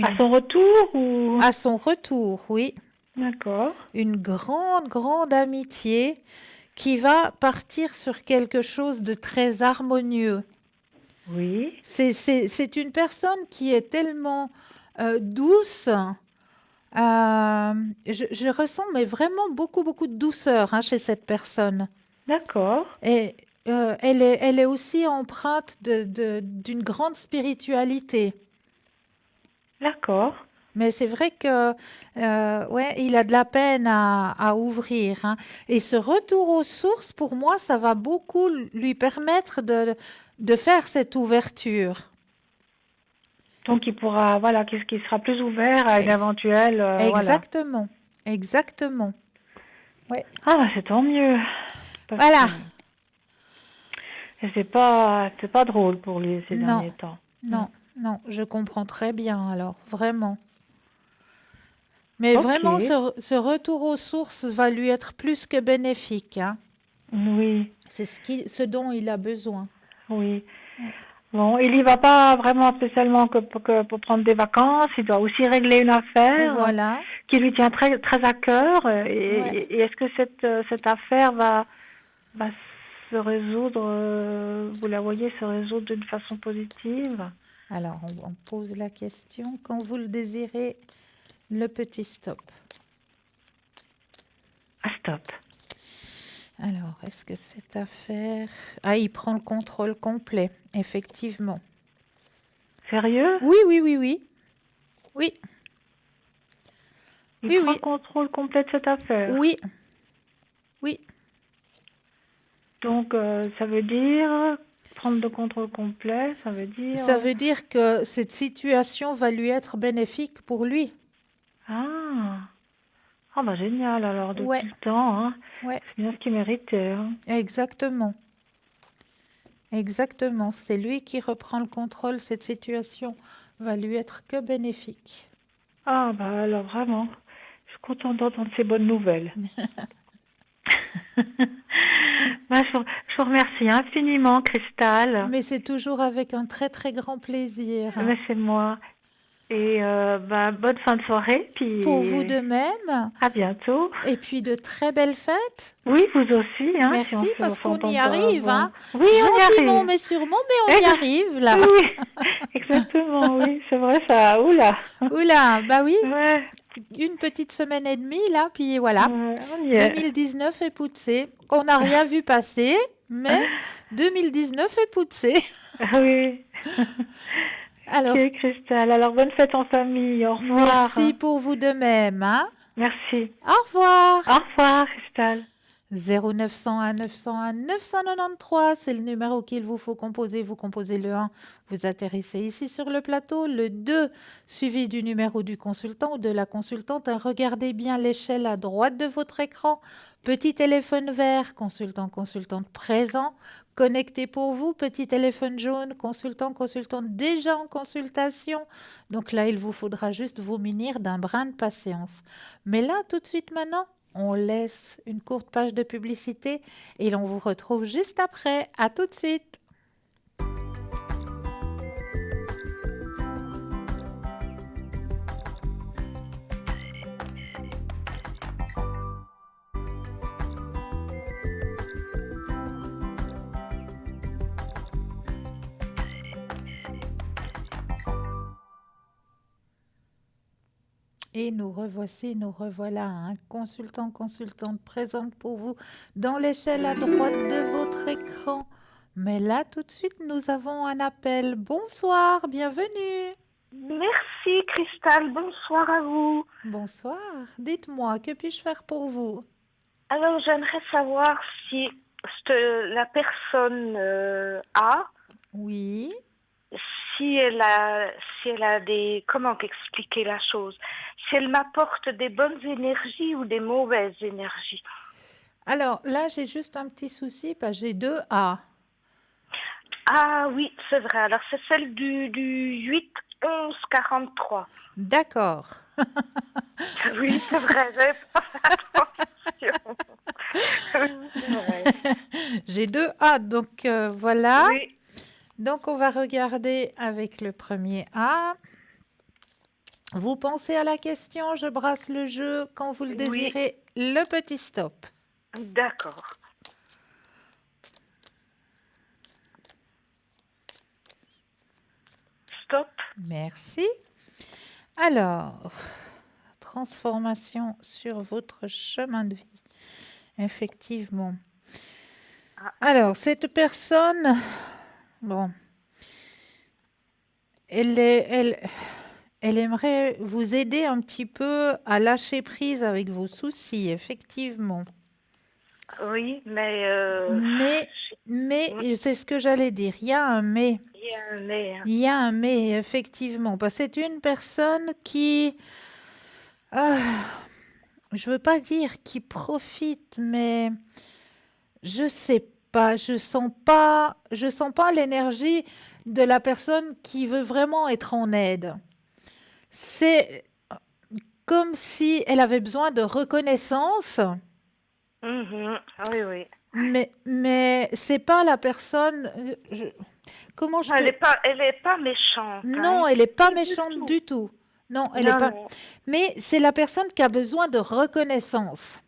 À son retour ou... À son retour, oui. D'accord. Une grande, grande amitié qui va partir sur quelque chose de très harmonieux. Oui. C'est une personne qui est tellement douce. Je ressens mais vraiment beaucoup, beaucoup de douceur chez cette personne. D'accord. Et elle est aussi empreinte d'une grande spiritualité. D'accord. Mais c'est vrai que ouais, il a de la peine à ouvrir. Et ce retour aux sources, pour moi, ça va beaucoup lui permettre de faire cette ouverture. Donc, il pourra, voilà, qu'est-ce qui sera plus ouvert à une éventuelle, voilà. Exactement, exactement. Ouais. Ah, bah, c'est tant mieux. Parce Voilà. que c'est pas drôle pour lui ces Non, derniers temps. non, non, je comprends très bien alors, vraiment. Mais Ok. vraiment, ce retour aux sources va lui être plus que bénéfique. Oui, C'est ce dont il a besoin. oui. Bon, il y va pas vraiment spécialement que pour prendre des vacances. Il doit aussi régler une affaire Voilà. qui lui tient très, très à cœur. Ouais. Et est-ce que cette affaire va se résoudre, vous la voyez se résoudre d'une façon positive? Alors, on pose la question. Quand vous le désirez, le petit stop. Ah, stop. Alors, est-ce que cette affaire... Ah, il prend le contrôle complet, effectivement. Sérieux? Oui, oui, oui, oui. Oui, Il oui, prend oui. le contrôle complet de cette affaire. Oui. Oui. Donc, ça veut dire prendre le contrôle complet, ça veut dire... Ça veut dire que cette situation va lui être bénéfique pour lui. Ah, ah bah génial, alors depuis Ouais. le temps, hein. Ouais, C'est bien ce qu'il méritait, hein. exactement. Exactement. C'est lui qui reprend le contrôle. Cette situation va lui être que bénéfique. Ah bah alors vraiment, je suis contente d'entendre ces bonnes nouvelles. Bah, je vous remercie infiniment, Cristal. Mais c'est toujours avec un très très grand plaisir. Mais c'est moi. Et bah, bonne fin de soirée, puis Pour vous de même. à bientôt. Et puis de très belles fêtes. Oui, vous aussi, hein, si on Merci, se parce qu'on s'entend y pas arrive. avant. Hein. Oui, on y Gentiment, arrive. mais sûrement, mais on y arrive là. Oui, exactement, oui, c'est vrai ça. Oula. Oula, bah oui, Ouais, une petite semaine et demie là, puis voilà. ouais, on y est. 2019 est poussé. On n'a rien vu passer, mais 2019 est poussé. Ah oui. Alors, Ok, Cristal. Alors, bonne fête en famille. Au revoir. merci pour vous de même. Hein. Merci. Au revoir. Au revoir, Cristal. 0901 901 993, c'est le numéro qu'il vous faut composer. Vous composez le 1, vous atterrissez ici sur le plateau. Le 2, suivi du numéro du consultant ou de la consultante. Regardez bien l'échelle à droite de votre écran. Petit téléphone vert, consultant, consultante présent. Connecté pour vous, petit téléphone jaune, consultant, consultante déjà en consultation. Donc là, il vous faudra juste vous munir d'un brin de patience. Mais là, tout de suite maintenant, on laisse une courte page de publicité et l'on vous retrouve juste après. À tout de suite. Et nous revoici, nous revoilà, un consultant, consultante présente pour vous dans l'échelle à droite de votre écran. Mais là, tout de suite, nous avons un appel. Bonsoir, bienvenue. Merci Cristal, bonsoir à vous. Bonsoir, dites-moi, que puis-je faire pour vous? Alors j'aimerais savoir si la personne A, Oui, si elle a des, comment expliquer la chose, si elle m'apporte des bonnes énergies ou des mauvaises énergies. alors là, j'ai juste un petit souci, parce que j'ai 2 A. Ah oui, c'est vrai, alors c'est celle du 8 11 43. D'accord. Oui, c'est vrai, j'avais pas fait attention. Oui, c'est vrai. J'ai 2 A, donc voilà. Oui. Donc, on va regarder avec le premier A. Vous pensez à la question, je brasse le jeu. Quand vous le Oui. désirez, le petit stop. D'accord. top. Merci. Alors, transformation sur votre chemin de vie. Effectivement. Ah. Alors, cette personne, bon, elle aimerait vous aider un petit peu à lâcher prise avec vos soucis, effectivement. Oui, mais Mais, c'est ce que j'allais dire, il y a un mais. il y a un mais. Il y a un mais, effectivement, parce que c'est une personne qui, ah, je veux pas dire qui profite, mais je sais pas, je sens pas l'énergie de la personne qui veut vraiment être en aide. C'est comme si elle avait besoin de reconnaissance, Mhm. Oui, oui. mais c'est pas la personne. Comment je Elle peux. est pas méchante. Non, Hein. elle n'est pas Du méchante tout. du tout. Non, elle n'est Non, pas. non. Mais c'est la personne qui a besoin de reconnaissance.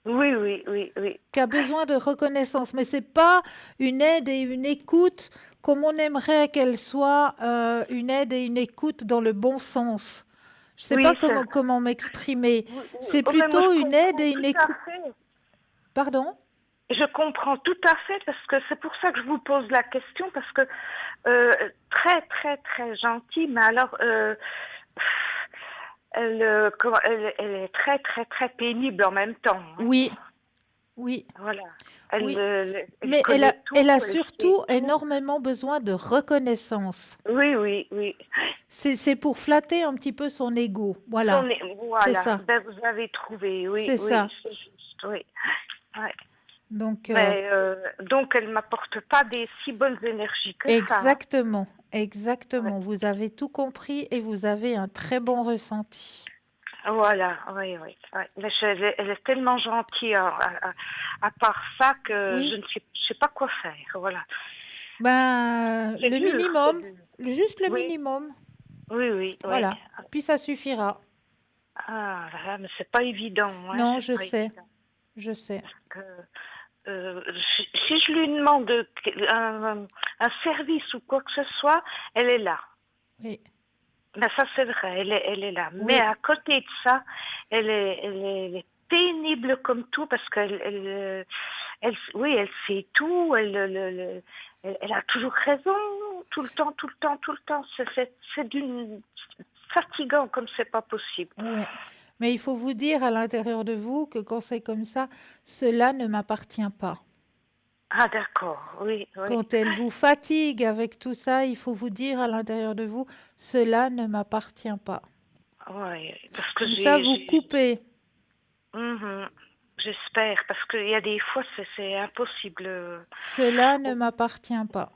Oui, oui, oui, oui. Qui a besoin de reconnaissance. Mais c'est pas une aide et une écoute comme on aimerait qu'elle soit une aide et une écoute dans le bon sens. Je sais Oui, pas c'est vrai. comment m'exprimer. Oui, oui. C'est Oh, mais moi, plutôt je une aide comprends et une tout à écoute. fait. Pardon? Je comprends tout à fait parce que c'est pour ça que je vous pose la question parce que très très très gentille, mais alors elle est très très très pénible en même temps. Hein. Oui, oui, Voilà. Elle, oui. elle Mais connaît tout, elle a elle surtout sait tout. énormément besoin de reconnaissance. Oui, oui, oui. C'est pour flatter un petit peu son ego. Voilà, c'est Voilà. ça. Ben, vous avez trouvé. Oui, C'est oui, ça. c'est juste. Oui. Ouais. Donc, Mais donc elle m'apporte pas des si bonnes énergies que ça. Hein. exactement, Ouais. exactement. Vous avez tout compris et vous avez un très bon ressenti. Voilà, oui, oui. Ouais. Mais elle est tellement gentille à part ça que Oui. je sais pas quoi faire. Voilà. Ben, C'est le dur, minimum, c'est dur. juste le Oui, minimum. oui, oui, oui. Voilà. Puis ça suffira. Ah là là, mais c'est pas évident, hein, Non, c'est je pas sais, évident. je sais. Que, si je lui demande un service ou quoi que ce soit, elle est là. Oui, Ben ça c'est vrai, elle est là. Mais oui, à côté de ça, elle est pénible comme tout parce oui, elle sait tout, elle a toujours raison, tout le temps, tout le temps, tout le temps. C'est d'une fatigant comme c'est pas possible. ouais. Mais il faut vous dire à l'intérieur de vous que quand c'est comme ça, cela ne m'appartient pas. Ah d'accord, oui, oui. Quand elle vous fatigue avec tout ça, il faut vous dire à l'intérieur de vous, cela ne m'appartient pas. Oui, parce que Comme ça, vous coupez. Mhm. J'espère, parce qu'il y a des fois, c'est impossible. Cela ne m'appartient pas.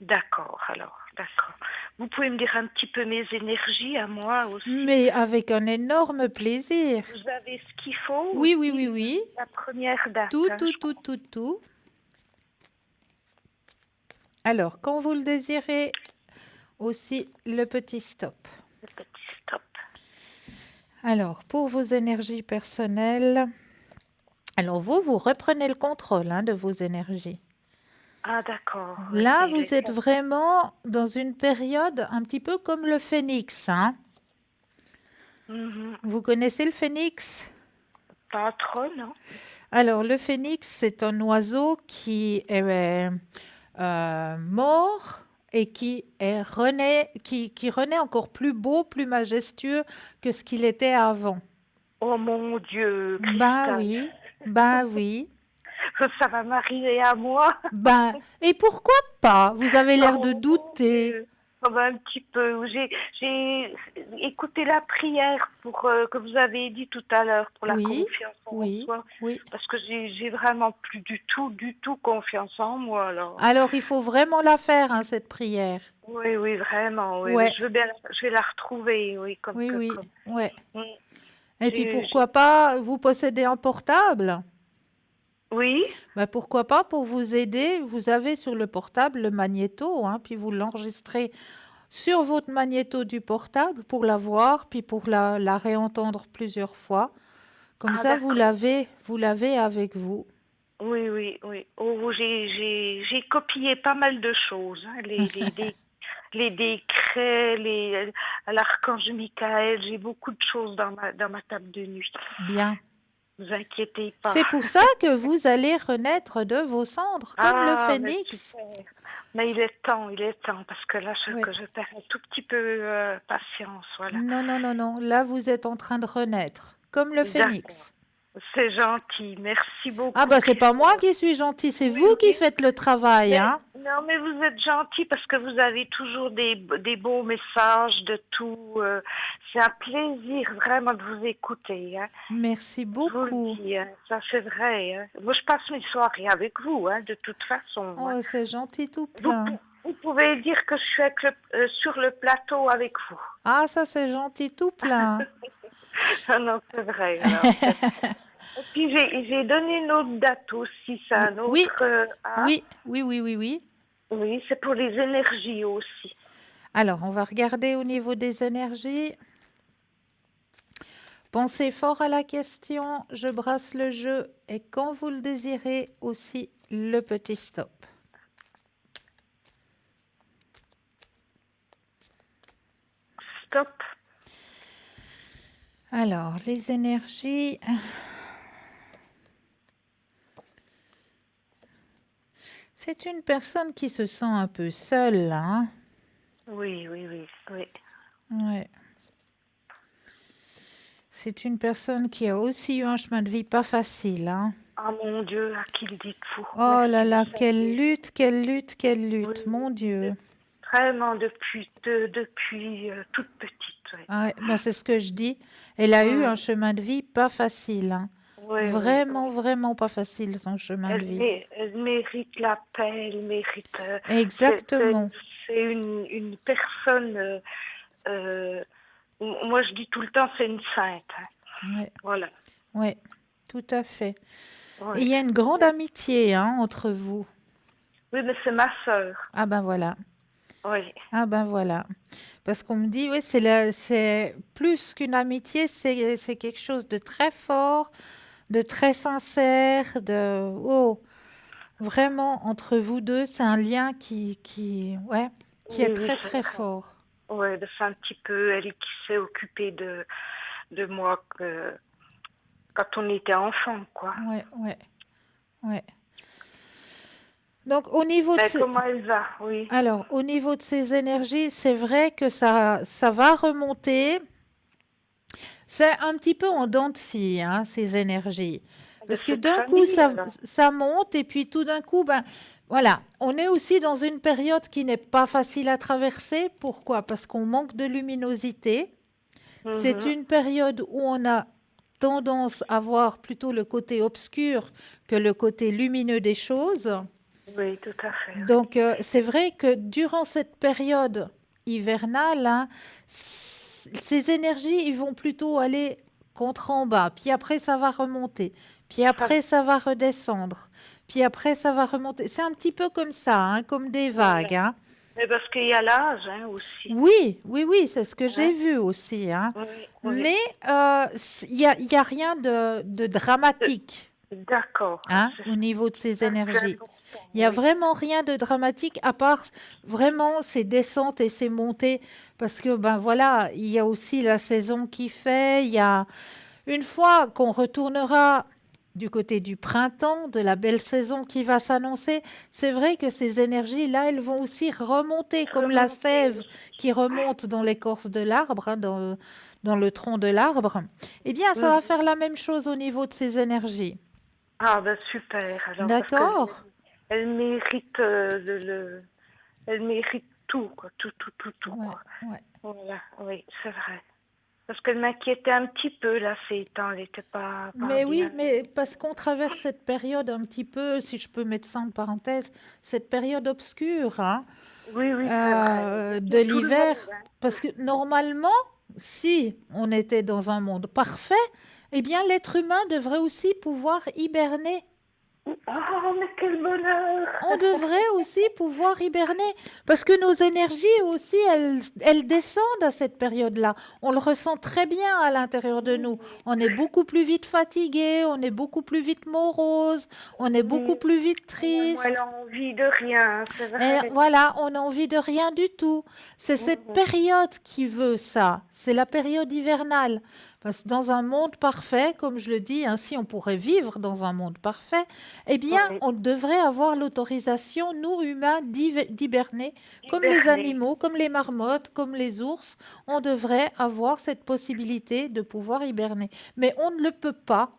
D'accord, alors, d'accord. Vous pouvez me dire un petit peu mes énergies à moi aussi. Mais avec un énorme plaisir. Vous avez ce qu'il faut Oui, aussi, oui, oui, oui. la première date. Tout, hein, tout, tout, tout, tout. Alors, quand vous le désirez, aussi le petit stop. le petit stop. Alors, pour vos énergies personnelles, alors vous reprenez le contrôle de vos énergies. Ah d'accord. oui, Là, mais vous êtes vraiment dans une période un petit peu comme le phénix. Hein. Mhm. Vous connaissez le phénix? Pas trop, non? Alors, le phénix, c'est un oiseau qui est mort et qui renaît encore plus beau, plus majestueux que ce qu'il était avant. Oh mon Dieu, Bah Christelle. oui, bah oui. Ça va m'arriver à moi. Ben, et pourquoi pas? Vous avez l'air de Oh, mon douter. Dieu. Oh, ben, un petit peu. J'ai écouté la prière que vous avez dit tout à l'heure pour la Oui, confiance en oui, soi. oui. Parce que j'ai vraiment plus du tout confiance en moi. Alors, il faut vraiment la faire, cette prière. Oui, oui, vraiment. Oui, Ouais, je vais la retrouver. Oui, oui, oui, ouais. Mm. Et puis, J'ai- pourquoi pas, vous possédez un portable? Oui, Ben, pourquoi pas, pour vous aider, vous avez sur le portable le magnéto, puis vous l'enregistrez sur votre magnéto du portable pour la voir, puis pour la réentendre plusieurs fois. Comme ah, ça, vous d'accord. l'avez avec vous. Oui, oui, oui. Oh, j'ai copié pas mal de choses. Hein. les décrets, l'archange Michael. J'ai beaucoup de choses dans ma table de nuit. Bien. Ne vous inquiétez pas. C'est pour ça que vous allez renaître de vos cendres, comme le Ah, mais phénix. super. Mais il est temps, parce que là, Oui. que je perds un tout petit peu patience, voilà. Non, non, non, non. Là, vous êtes en train de renaître, comme le D'accord. phénix. C'est gentil, merci beaucoup. Ah, bah, c'est pas moi Christophe. qui suis gentille, c'est Oui, vous qui oui. faites le travail, Mais- hein. Non, mais vous êtes gentil parce que vous avez toujours des beaux messages de tout. C'est un plaisir vraiment de vous écouter. Hein. Merci Je vous beaucoup. le dis, hein, ça c'est vrai. Hein. Moi, je passe mes soirées avec vous, hein, de toute façon. Hein. Oh, c'est gentil tout Vous, plein. vous pouvez dire que je suis sur le plateau avec vous. Ah, ça, c'est gentil tout plein. Ah non, c'est vrai. Alors. Et puis j'ai donné une autre date aussi, c'est un autre. Oui. Ah, Oui, oui, oui, oui, oui. oui, c'est pour les énergies aussi. Alors, on va regarder au niveau des énergies. Pensez fort à la question, je brasse le jeu et quand vous le désirez aussi le petit stop. Stop. Alors, les énergies. C'est une personne qui se sent un peu seule, là, hein. Oui, oui, oui, oui. Ouais. C'est une personne qui a aussi eu un chemin de vie pas facile, hein. Ah mon Dieu, à qui le dites-vous? Oh là là, Merci. quelle lutte, quelle lutte, quelle lutte, Oui, mon Dieu. Vraiment depuis toute petite. Oui. Ah ouais, ben c'est ce que je dis. Elle a eu Mm. un chemin de vie pas facile, hein. Oui, oui, Vraiment, oui. vraiment pas facile son chemin de vie. Elle mérite la paix, elle mérite. Exactement. C'est une personne. Euh, moi, je dis tout le temps, c'est une sainte. Hein. Ouais, Voilà. ouais, tout à fait. Et il Oui. y a une grande amitié, hein, entre vous. Oui, mais c'est ma sœur. Ah ben voilà. Oui. Ah ben voilà. Parce qu'on me dit, oui, c'est plus qu'une amitié, c'est quelque chose de très fort, de très sincère, oh, vraiment, entre vous deux, c'est un lien qui Oui, est oui, très, c'est très vrai. fort. Oui, c'est un petit peu elle qui s'est occupée de moi quand on était enfant, quoi. Ouais, ouais, ouais. Donc, au niveau de Mais comment elle va? Oui. alors, au niveau de ces énergies, c'est vrai que ça va remonter. C'est un petit peu en dents de scie, hein, ces énergies. Parce que C'est d'un très coup, bien, là. ça monte et puis tout d'un coup, ben, voilà, on est aussi dans une période qui n'est pas facile à traverser. Pourquoi? Parce qu'on manque de luminosité. C'est Mhm. une période où on a tendance à voir plutôt le côté obscur que le côté lumineux des choses. Oui, tout à fait. Oui. Donc, c'est vrai que durant cette période hivernale, hein, ces énergies, ils vont plutôt aller contre en bas, puis après, ça va remonter, puis après, ça va redescendre, puis après, ça va remonter. C'est un petit peu comme ça, hein, comme des vagues, hein. Mais parce qu'il y a l'âge, hein, aussi. Oui, oui, oui, c'est ce que j'ai Hein? vu aussi, hein. Oui, oui. Mais il y a rien de dramatique, D'accord. hein, C'est au niveau de ces c'est énergies. important. Il n'y a Oui. vraiment rien de dramatique à part vraiment ces descentes et ces montées parce que ben voilà, il y a aussi la saison qui fait, il y a une fois qu'on retournera du côté du printemps, de la belle saison qui va s'annoncer, c'est vrai que ces énergies-là, elles vont aussi remonter comme la sève qui remonte dans l'écorce de l'arbre, hein, dans le tronc de l'arbre. Eh bien, ça va Mhm. faire la même chose au niveau de ces énergies. Ah, ben super. Alors, parce que D'accord? elle mérite elle mérite tout, quoi. Tout, Ouais, quoi. ouais. Voilà, oui, c'est vrai. Parce qu'elle m'inquiétait un petit peu, là, ces temps. Elle n'était pas Mais oui, bien. mais parce qu'on traverse cette période un petit peu, si je peux mettre ça en parenthèse, cette période obscure, hein, Oui, oui, c'est vrai. de Tout le l'hiver. monde, hein. Parce que normalement, si on était dans un monde parfait, eh bien l'être humain devrait aussi pouvoir hiberner. Oh, mais quel bonheur! On devrait aussi pouvoir hiberner parce que nos énergies aussi, elles descendent à cette période-là. On le ressent très bien à l'intérieur de nous. On est beaucoup plus vite fatigué, on est beaucoup plus vite morose, on est beaucoup Oui, plus vite moi, elle triste. a envie de rien, c'est Et vrai. voilà, on n'a envie de rien du tout. C'est cette Mhm. période qui veut ça. C'est la période hivernale. Parce que dans un monde parfait, comme je le dis, ainsi on pourrait vivre dans un monde parfait, eh bien, Oui, on devrait avoir l'autorisation, nous humains, d'hiberner, comme les hiberner. animaux, comme les marmottes, comme les ours. On devrait avoir cette possibilité de pouvoir hiberner. Mais on ne le peut pas.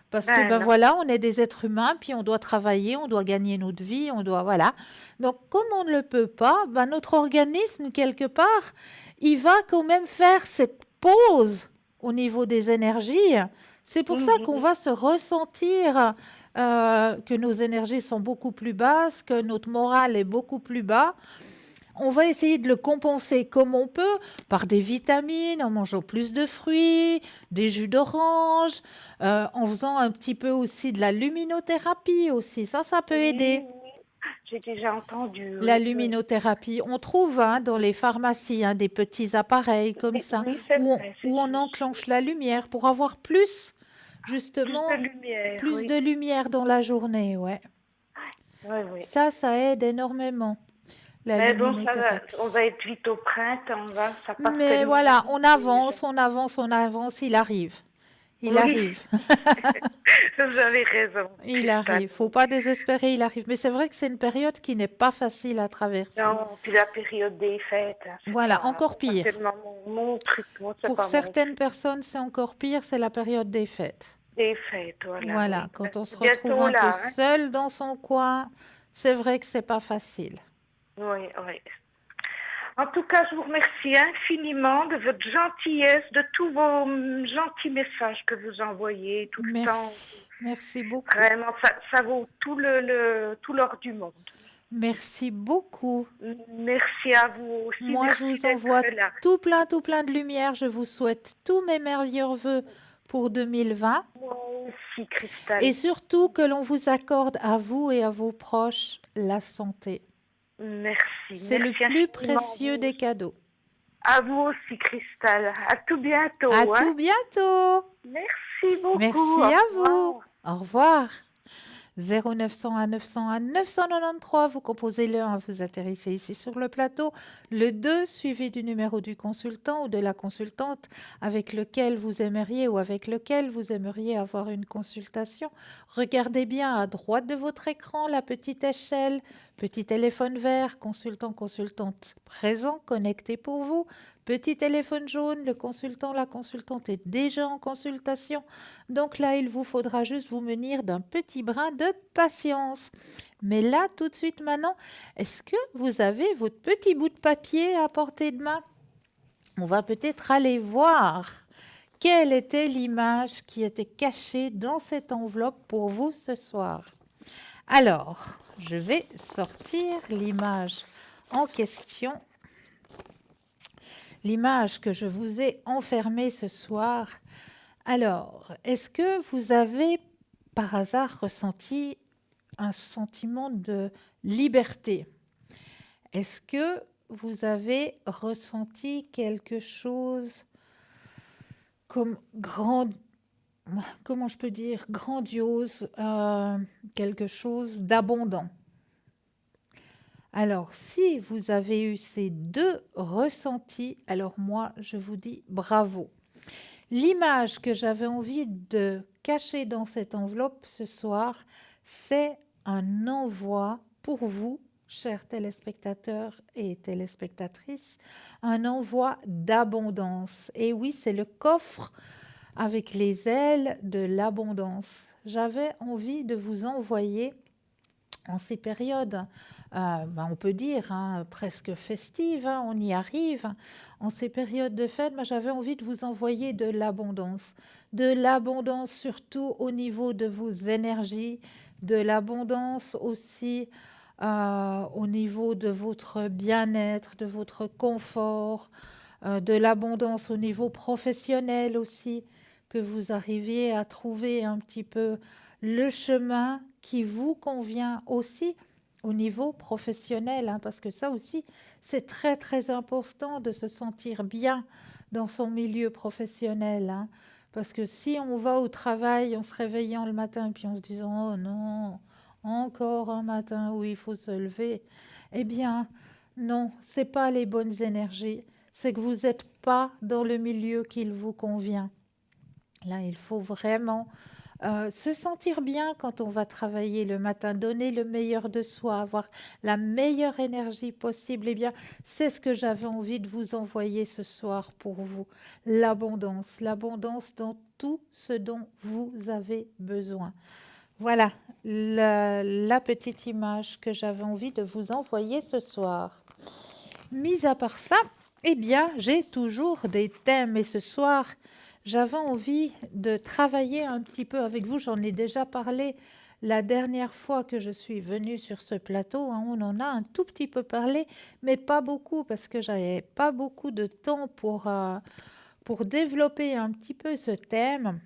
Parce que Ben ben non. voilà, on est des êtres humains, puis on doit travailler, on doit gagner notre vie, on doit voilà. Donc comme on ne le peut pas, ben notre organisme quelque part, il va quand même faire cette pause au niveau des énergies. C'est pour ça qu'on Mhm. va se ressentir que nos énergies sont beaucoup plus basses, que notre morale est beaucoup plus bas. On va essayer de le compenser comme on peut par des vitamines, en mangeant plus de fruits, des jus d'orange, en faisant un petit peu aussi de la luminothérapie aussi. Ça peut Oui, aider. oui, j'ai déjà entendu, La oui, oui. luminothérapie, on trouve dans les pharmacies des petits appareils comme Oui, ça oui, c'est où vrai, c'est on juste. enclenche la lumière pour avoir plus, Plus de justement, lumière, plus oui. de lumière dans la journée. Ouais. Oui, oui. Ça aide énormément, la Mais bon, ça va, luminothérapie. on va être vite au printemps, ça passe Mais tellement voilà, vite on déjà. avance, on avance, on avance, il arrive. Il Oui, arrive. vous avez raison, Il Cristal. arrive. Faut pas désespérer, il arrive. Mais c'est vrai que c'est une période qui n'est pas facile à traverser. Non, puis la période des fêtes, Voilà, encore c'est pas pire. tellement mon truc, moi, c'est Pour pas mon certaines truc. personnes, c'est encore pire, c'est la période des fêtes. Des fêtes, voilà, Voilà, oui. quand on se C'est retrouve bientôt un peu là, hein. seul dans son coin, c'est vrai que c'est pas facile. Oui, oui. En tout cas, je vous remercie infiniment de votre gentillesse, de tous vos gentils messages que vous envoyez tout le temps. Merci beaucoup. Vraiment, ça vaut tout l'or du monde. Merci beaucoup. Merci à vous aussi. Moi, je Merci vous envoie d'être là. tout plein de lumière. Je vous souhaite tous mes meilleurs voeux pour 2020 Moi aussi, Cristal. et surtout que l'on vous accorde à vous et à vos proches la santé. Merci. C'est le Merci plus infiniment, précieux vous. des cadeaux. À vous aussi, Cristal. À tout bientôt. À hein. tout bientôt. Merci beaucoup. Merci Au à revoir. vous. Au revoir. 0901 901 993, vous composez le 1, vous atterrissez ici sur le plateau, le 2 suivi du numéro du consultant ou de la consultante avec lequel vous aimeriez ou avec lequel vous aimeriez avoir une consultation. Regardez bien à droite de votre écran la petite échelle, petit téléphone vert, consultant, consultante présent, connecté pour vous, petit téléphone jaune, le consultant, la consultante est déjà en consultation. Donc là, il vous faudra juste vous munir d'un petit brin de patience. Mais là, tout de suite maintenant, est-ce que vous avez votre petit bout de papier à portée de main? On va peut-être aller voir quelle était l'image qui était cachée dans cette enveloppe pour vous ce soir. Alors, je vais sortir l'image en question. L'image que je vous ai enfermée ce soir. Alors, est-ce que vous avez par hasard ressenti un sentiment de liberté? Est-ce que vous avez ressenti quelque chose comme comment je peux dire, grandiose, quelque chose d'abondant? Alors, si vous avez eu ces deux ressentis, alors moi, je vous dis bravo. L'image que j'avais envie de cacher dans cette enveloppe ce soir, c'est un envoi pour vous, chers téléspectateurs et téléspectatrices, un envoi d'abondance. Et oui, c'est le coffre avec les ailes de l'abondance. J'avais envie de vous envoyer en ces périodes, on peut dire presque festives, on y arrive, en ces périodes de fête, j'avais envie de vous envoyer de l'abondance surtout au niveau de vos énergies, de l'abondance aussi au niveau de votre bien-être, de votre confort, de l'abondance au niveau professionnel aussi. que vous arriviez à trouver un petit peu le chemin qui vous convient aussi au niveau professionnel, hein, parce que ça aussi, c'est très très important de se sentir bien dans son milieu professionnel, hein, parce que si on va au travail en se réveillant le matin et puis en se disant « Oh non, encore un matin où il faut se lever », eh bien non, c'est pas les bonnes énergies, c'est que vous n'êtes pas dans le milieu qu'il vous convient. Là, il faut vraiment se sentir bien quand on va travailler le matin, donner le meilleur de soi, avoir la meilleure énergie possible. Eh bien, c'est ce que j'avais envie de vous envoyer ce soir pour vous. L'abondance dans tout ce dont vous avez besoin. Voilà la petite image que j'avais envie de vous envoyer ce soir. Mis à part ça, eh bien, j'ai toujours des thèmes et ce soir, j'avais envie de travailler un petit peu avec vous. J'en ai déjà parlé la dernière fois que je suis venue sur ce plateau, hein. On en a un tout petit peu parlé, mais pas beaucoup parce que j'avais pas beaucoup de temps pour développer un petit peu ce thème.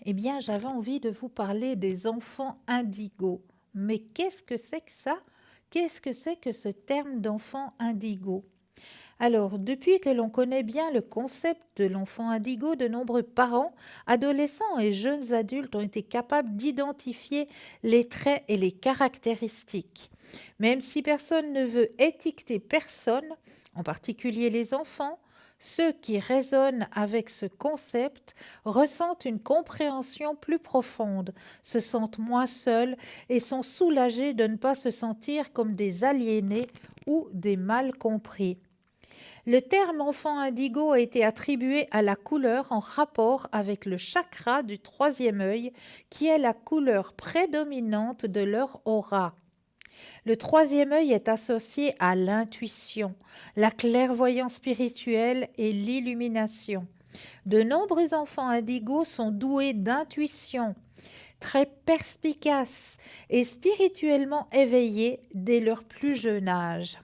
Eh bien, j'avais envie de vous parler des enfants indigos. Mais qu'est-ce que c'est que ça? Qu'est-ce que c'est que ce terme d'enfant indigo? Alors, depuis que l'on connaît bien le concept de l'enfant indigo, de nombreux parents, adolescents et jeunes adultes ont été capables d'identifier les traits et les caractéristiques. Même si personne ne veut étiqueter personne, en particulier les enfants, ceux qui résonnent avec ce concept ressentent une compréhension plus profonde, se sentent moins seuls et sont soulagés de ne pas se sentir comme des aliénés ou des mal compris. Le terme enfant indigo a été attribué à la couleur en rapport avec le chakra du troisième œil, qui est la couleur prédominante de leur aura. Le troisième œil est associé à l'intuition, la clairvoyance spirituelle et l'illumination. De nombreux enfants indigos sont doués d'intuition, très perspicaces et spirituellement éveillés dès leur plus jeune âge.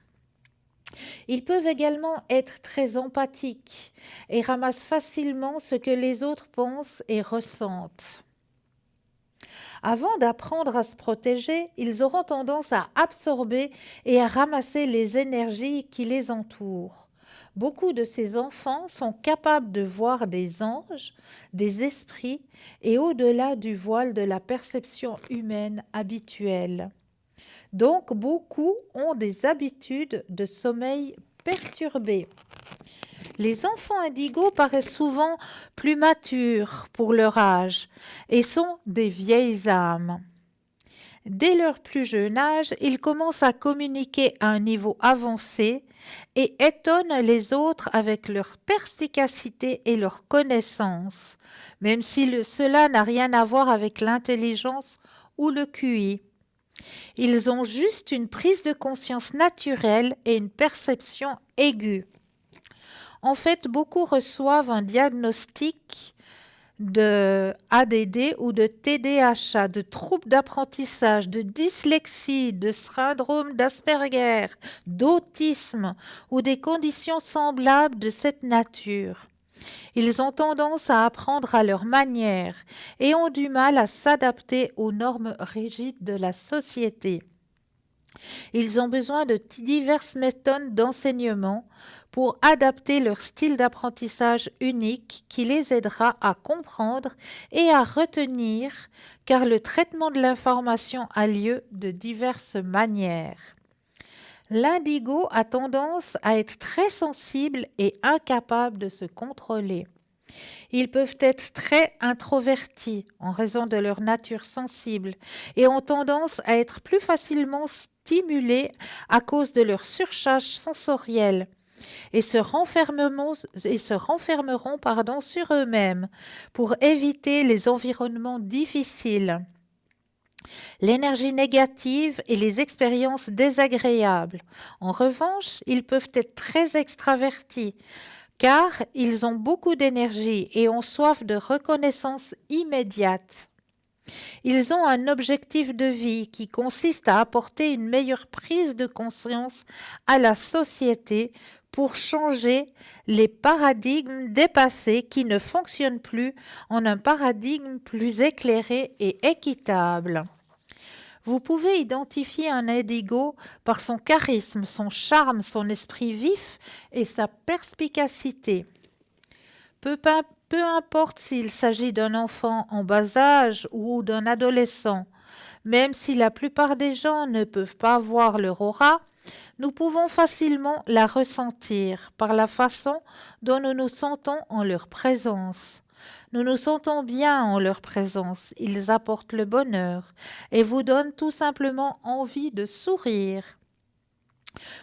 Ils peuvent également être très empathiques et ramassent facilement ce que les autres pensent et ressentent. Avant d'apprendre à se protéger, ils auront tendance à absorber et à ramasser les énergies qui les entourent. Beaucoup de ces enfants sont capables de voir des anges, des esprits et au-delà du voile de la perception humaine habituelle. Donc, beaucoup ont des habitudes de sommeil perturbées. Les enfants indigos paraissent souvent plus matures pour leur âge et sont des vieilles âmes. Dès leur plus jeune âge, ils commencent à communiquer à un niveau avancé et étonnent les autres avec leur perspicacité et leur connaissance, même si cela n'a rien à voir avec l'intelligence ou le QI. Ils ont juste une prise de conscience naturelle et une perception aiguë. En fait, beaucoup reçoivent un diagnostic de ADD ou de TDAH, de troubles d'apprentissage, de dyslexie, de syndrome d'Asperger, d'autisme ou des conditions semblables de cette nature. Ils ont tendance à apprendre à leur manière et ont du mal à s'adapter aux normes rigides de la société. Ils ont besoin de diverses méthodes d'enseignement pour adapter leur style d'apprentissage unique qui les aidera à comprendre et à retenir, car le traitement de l'information a lieu de diverses manières. L'indigo a tendance à être très sensible et incapable de se contrôler. Ils peuvent être très introvertis en raison de leur nature sensible et ont tendance à être plus facilement stimulés à cause de leur surcharge sensorielle et se renfermeront sur eux-mêmes pour éviter les environnements difficiles, l'énergie négative et les expériences désagréables. En revanche, ils peuvent être très extravertis car ils ont beaucoup d'énergie et ont soif de reconnaissance immédiate. Ils ont un objectif de vie qui consiste à apporter une meilleure prise de conscience à la société pour changer les paradigmes dépassés qui ne fonctionnent plus en un paradigme plus éclairé et équitable. Vous pouvez identifier un indigo par son charisme, son charme, son esprit vif et sa perspicacité. Peu importe s'il s'agit d'un enfant en bas âge ou d'un adolescent, même si la plupart des gens ne peuvent pas voir leur aura, nous pouvons facilement la ressentir par la façon dont nous nous sentons en leur présence. Nous nous sentons bien en leur présence, ils apportent le bonheur et vous donnent tout simplement envie de sourire.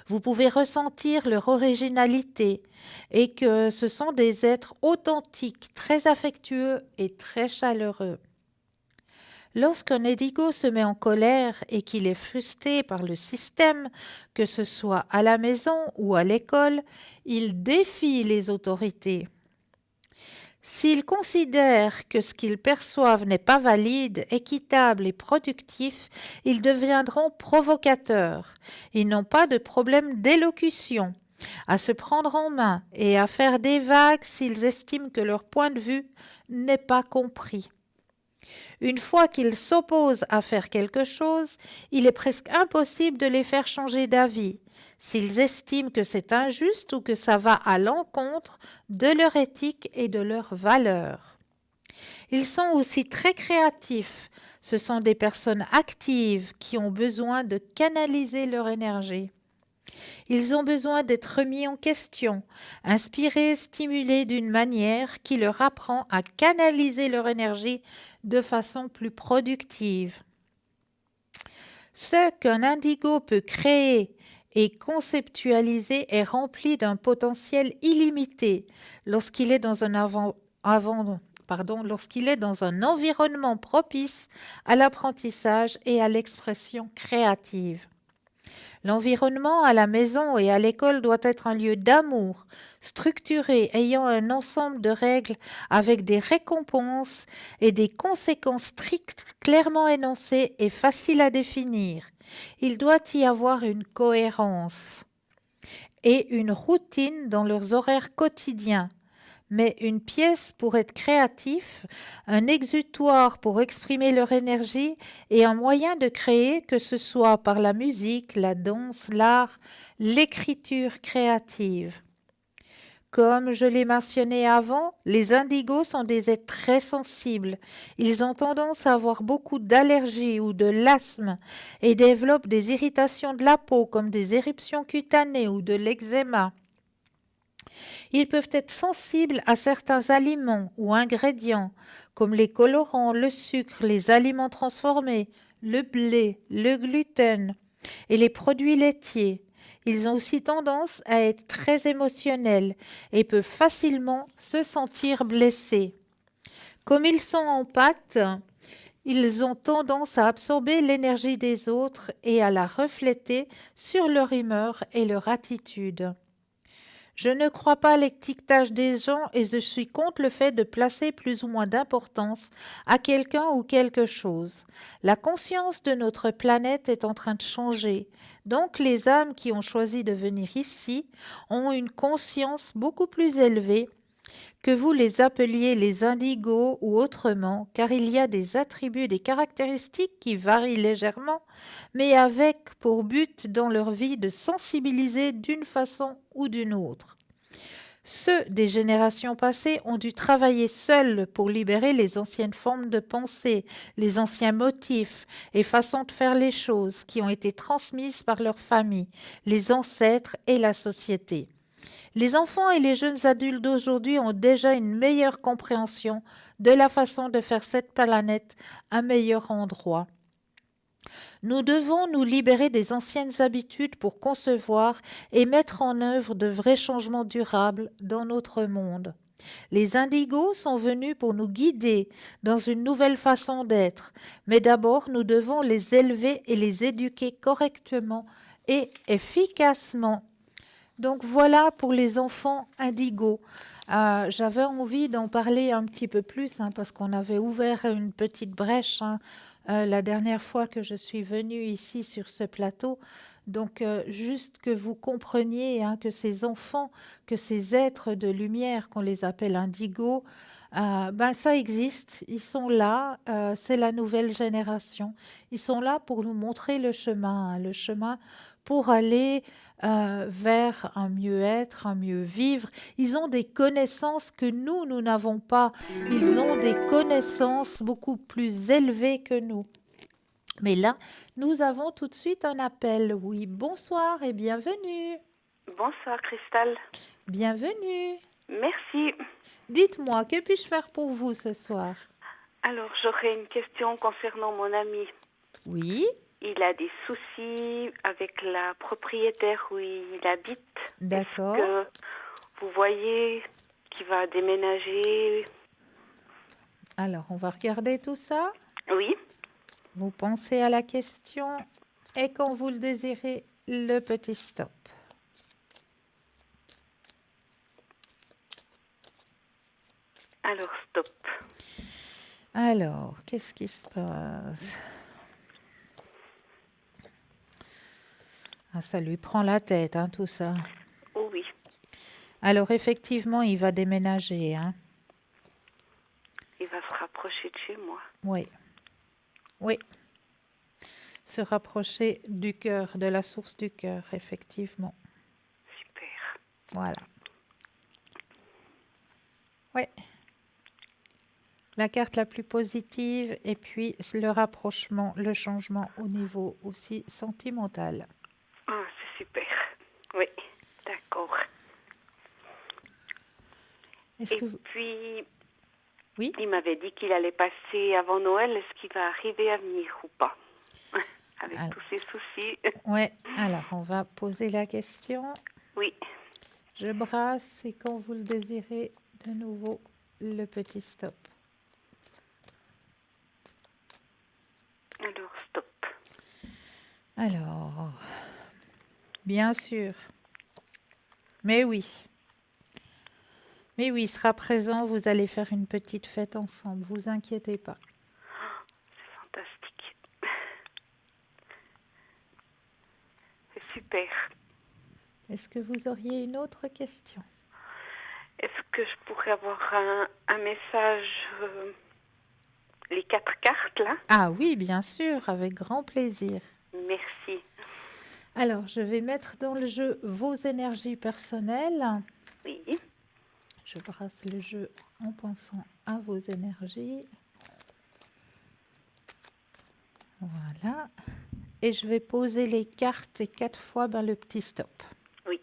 Vous pouvez ressentir leur originalité et que ce sont des êtres authentiques, très affectueux et très chaleureux. Lorsqu'un indigo se met en colère et qu'il est frustré par le système, que ce soit à la maison ou à l'école, il défie les autorités. S'ils considèrent que ce qu'ils perçoivent n'est pas valide, équitable et productif, ils deviendront provocateurs. Ils n'ont pas de problème d'élocution, à se prendre en main et à faire des vagues s'ils estiment que leur point de vue n'est pas compris. Une fois qu'ils s'opposent à faire quelque chose, il est presque impossible de les faire changer d'avis, s'ils estiment que c'est injuste ou que ça va à l'encontre de leur éthique et de leurs valeurs. Ils sont aussi très créatifs. Ce sont des personnes actives qui ont besoin de canaliser leur énergie. Ils ont besoin d'être remis en question, inspirés, stimulés d'une manière qui leur apprend à canaliser leur énergie de façon plus productive. Ce qu'un indigo peut créer et conceptualiser est rempli d'un potentiel illimité lorsqu'il est dans un environnement propice à l'apprentissage et à l'expression créative. L'environnement à la maison et à l'école doit être un lieu d'amour, structuré, ayant un ensemble de règles avec des récompenses et des conséquences strictes, clairement énoncées et faciles à définir. Il doit y avoir une cohérence et une routine dans leurs horaires quotidiens. Mais une pièce pour être créatif, un exutoire pour exprimer leur énergie et un moyen de créer, que ce soit par la musique, la danse, l'art, l'écriture créative. Comme je l'ai mentionné avant, les indigos sont des êtres très sensibles. Ils ont tendance à avoir beaucoup d'allergies ou de l'asthme et développent des irritations de la peau comme des éruptions cutanées ou de l'eczéma. Ils peuvent être sensibles à certains aliments ou ingrédients, comme les colorants, le sucre, les aliments transformés, le blé, le gluten et les produits laitiers. Ils ont aussi tendance à être très émotionnels et peuvent facilement se sentir blessés. Comme ils sont en pâte, ils ont tendance à absorber l'énergie des autres et à la refléter sur leur humeur et leur attitude. Je ne crois pas à l'étiquetage des gens et je suis contre le fait de placer plus ou moins d'importance à quelqu'un ou quelque chose. La conscience de notre planète est en train de changer. Donc les âmes qui ont choisi de venir ici ont une conscience beaucoup plus élevée, que vous les appeliez les indigos ou autrement, car il y a des attributs, des caractéristiques qui varient légèrement, mais avec pour but dans leur vie de sensibiliser d'une façon ou d'une autre. Ceux des générations passées ont dû travailler seuls pour libérer les anciennes formes de pensée, les anciens motifs et façons de faire les choses qui ont été transmises par leur famille, les ancêtres et la société. Les enfants et les jeunes adultes d'aujourd'hui ont déjà une meilleure compréhension de la façon de faire cette planète un meilleur endroit. Nous devons nous libérer des anciennes habitudes pour concevoir et mettre en œuvre de vrais changements durables dans notre monde. Les indigos sont venus pour nous guider dans une nouvelle façon d'être, mais d'abord nous devons les élever et les éduquer correctement et efficacement. Donc voilà pour les enfants indigos. J'avais envie d'en parler un petit peu plus hein, parce qu'on avait ouvert une petite brèche hein, la dernière fois que je suis venue ici sur ce plateau. Donc, juste que vous compreniez hein, que ces enfants, que ces êtres de lumière, qu'on les appelle indigos, ben, ça existe. Ils sont là. C'est la nouvelle génération. Ils sont là pour nous montrer le chemin pour aller vers un mieux-être, un mieux vivre. Ils ont des connaissances que nous n'avons pas. Ils ont des connaissances beaucoup plus élevées que nous. Mais là, nous avons tout de suite un appel. Oui, bonsoir et bienvenue. Bonsoir Christelle. Bienvenue. Merci. Dites-moi, que puis-je faire pour vous ce soir? Alors, j'aurais une question concernant mon ami. Oui, Il a des soucis avec la propriétaire où il habite. d'accord. Que vous voyez qu'il va déménager? Alors, on va regarder tout ça. Oui. Vous pensez à la question et quand vous le désirez, le petit stop. Alors, stop. Alors, qu'est-ce qui se passe? Ah, ça lui prend la tête, hein, tout ça. Oh oui. Alors, effectivement, il va déménager, hein. Il va se rapprocher de chez moi. Oui. Oui. Se rapprocher du cœur, de la source du cœur, effectivement. Super. Voilà. Oui. La carte la plus positive et puis le rapprochement, le changement au niveau aussi sentimental. Ah, c'est super. Oui, d'accord. Est-ce Et que vous... puis, Oui. il m'avait dit qu'il allait passer avant Noël. Est-ce qu'il va arriver à venir ou pas? Avec Alors. tous ses soucis. Ouais. Alors, on va poser la question. Oui. Je brasse et quand vous le désirez, de nouveau, le petit stop. Alors, stop. Alors, bien sûr. Mais oui. Mais oui, il sera présent, vous allez faire une petite fête ensemble, vous inquiétez pas. C'est fantastique. C'est super. Est-ce que vous auriez une autre question? Est-ce que je pourrais avoir un message, les 4 cartes là? Ah oui, bien sûr, avec grand plaisir. Merci. Alors, je vais mettre dans le jeu vos énergies personnelles. Oui. Je brasse le jeu en pensant à vos énergies. Voilà. Et je vais poser les cartes et 4 fois le petit stop. Oui.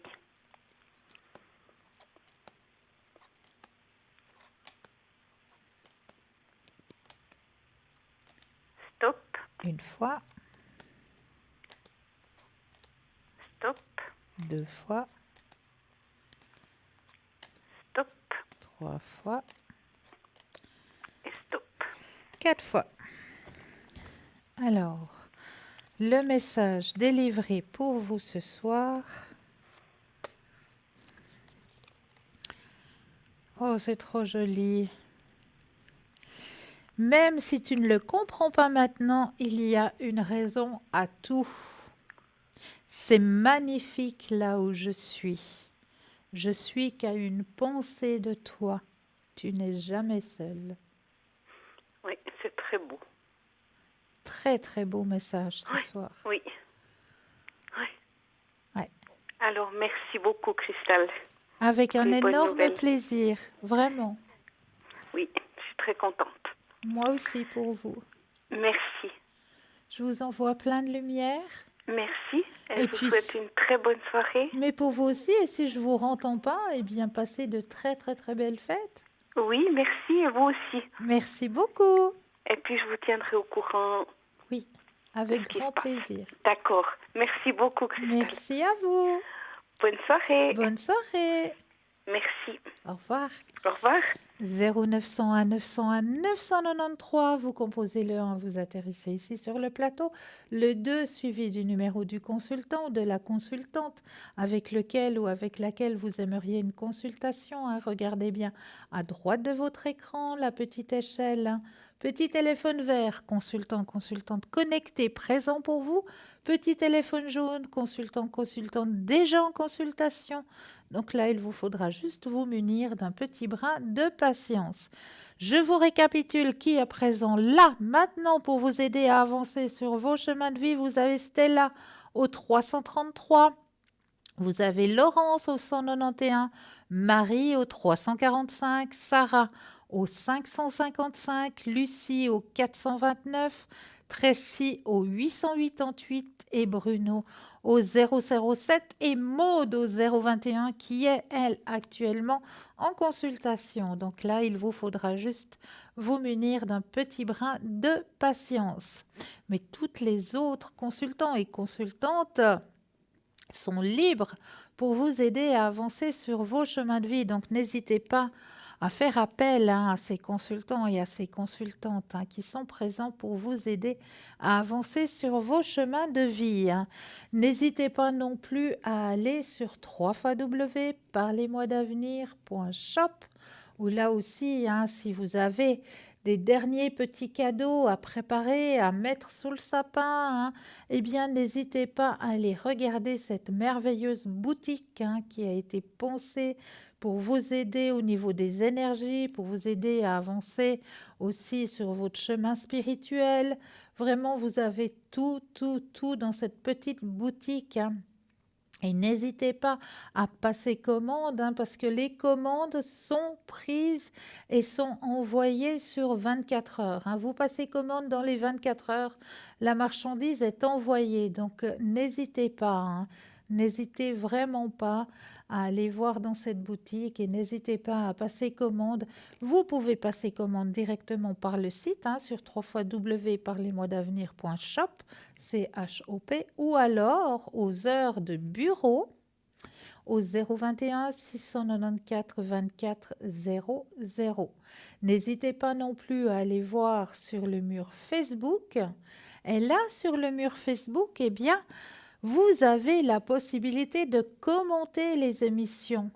Stop. Une fois, Stop. 2 fois, Stop. 3 fois, Et stop. 4 fois. Alors, le message délivré pour vous ce soir. Oh, c'est trop joli. Même si tu ne le comprends pas maintenant, il y a une raison à tout. C'est magnifique là où je suis. Je suis qu'à une pensée de toi. Tu n'es jamais seul. Oui, c'est très beau. Très très beau message ce Oui. soir. Oui. Oui. Ouais. Alors, merci beaucoup, Christelle. Avec un Une bonne énorme nouvelle. plaisir, vraiment. Oui, je suis très contente. Moi aussi pour vous. Merci. Je vous envoie plein de lumière. Merci. Et Et je vous puis, souhaite une très bonne soirée. Mais pour vous aussi, et si je vous entends pas, eh bien passez de très très très belles fêtes. Oui, merci. Et vous aussi. Merci beaucoup. Et puis, je vous tiendrai au courant. Oui, avec ce qui grand se passe. plaisir. D'accord. Merci beaucoup, Christelle. Merci à vous. Bonne soirée. Bonne soirée. Merci. Au revoir. Au revoir. 0901 901 993, vous composez le 1, vous atterrissez ici sur le plateau. Le 2 suivi du numéro du consultant ou de la consultante avec lequel ou avec laquelle vous aimeriez une consultation. Hein. Regardez bien à droite de votre écran, la petite échelle. Hein. Petit téléphone vert, consultant, consultante connecté, présent pour vous. Petit téléphone jaune, consultant, consultante déjà en consultation. Donc là, il vous faudra juste vous munir d'un petit brin de patience. Je vous récapitule qui est présent là, maintenant, pour vous aider à avancer sur vos chemins de vie. Vous avez Stella au 333. Vous avez Laurence au 191, Marie au 345, Sarah au 555, Lucie au 429, Tracy au 888 et Bruno au 007 et Maude au 021 qui est, elle, actuellement en consultation. Donc là, il vous faudra juste vous munir d'un petit brin de patience. Mais toutes les autres consultants et consultantes sont libres pour vous aider à avancer sur vos chemins de vie. Donc, n'hésitez pas à faire appel à ces consultants et à ces consultantes qui sont présents pour vous aider à avancer sur vos chemins de vie. N'hésitez pas non plus à aller sur www.parlez-moi-d'avenir.shop où là aussi, si vous avez des derniers petits cadeaux à préparer, à mettre sous le sapin, eh bien, n'hésitez pas à aller regarder cette merveilleuse boutique qui a été pensée pour vous aider au niveau des énergies, pour vous aider à avancer aussi sur votre chemin spirituel. Vraiment, vous avez tout dans cette petite boutique. Et n'hésitez pas à passer commande parce que les commandes sont prises et sont envoyées sur 24 heures. Vous passez commande dans les 24 heures, la marchandise est envoyée. Donc, n'hésitez pas, n'hésitez vraiment pas à aller voir dans cette boutique et n'hésitez pas à passer commande. Vous pouvez passer commande directement par le site sur www.parlez-moi-d'avenir.shop, C-H-O-P, ou alors aux heures de bureau au 021 694 24 00. N'hésitez pas non plus à aller voir sur le mur Facebook. Et là, sur le mur Facebook, eh bien, vous avez la possibilité de commenter les émissions.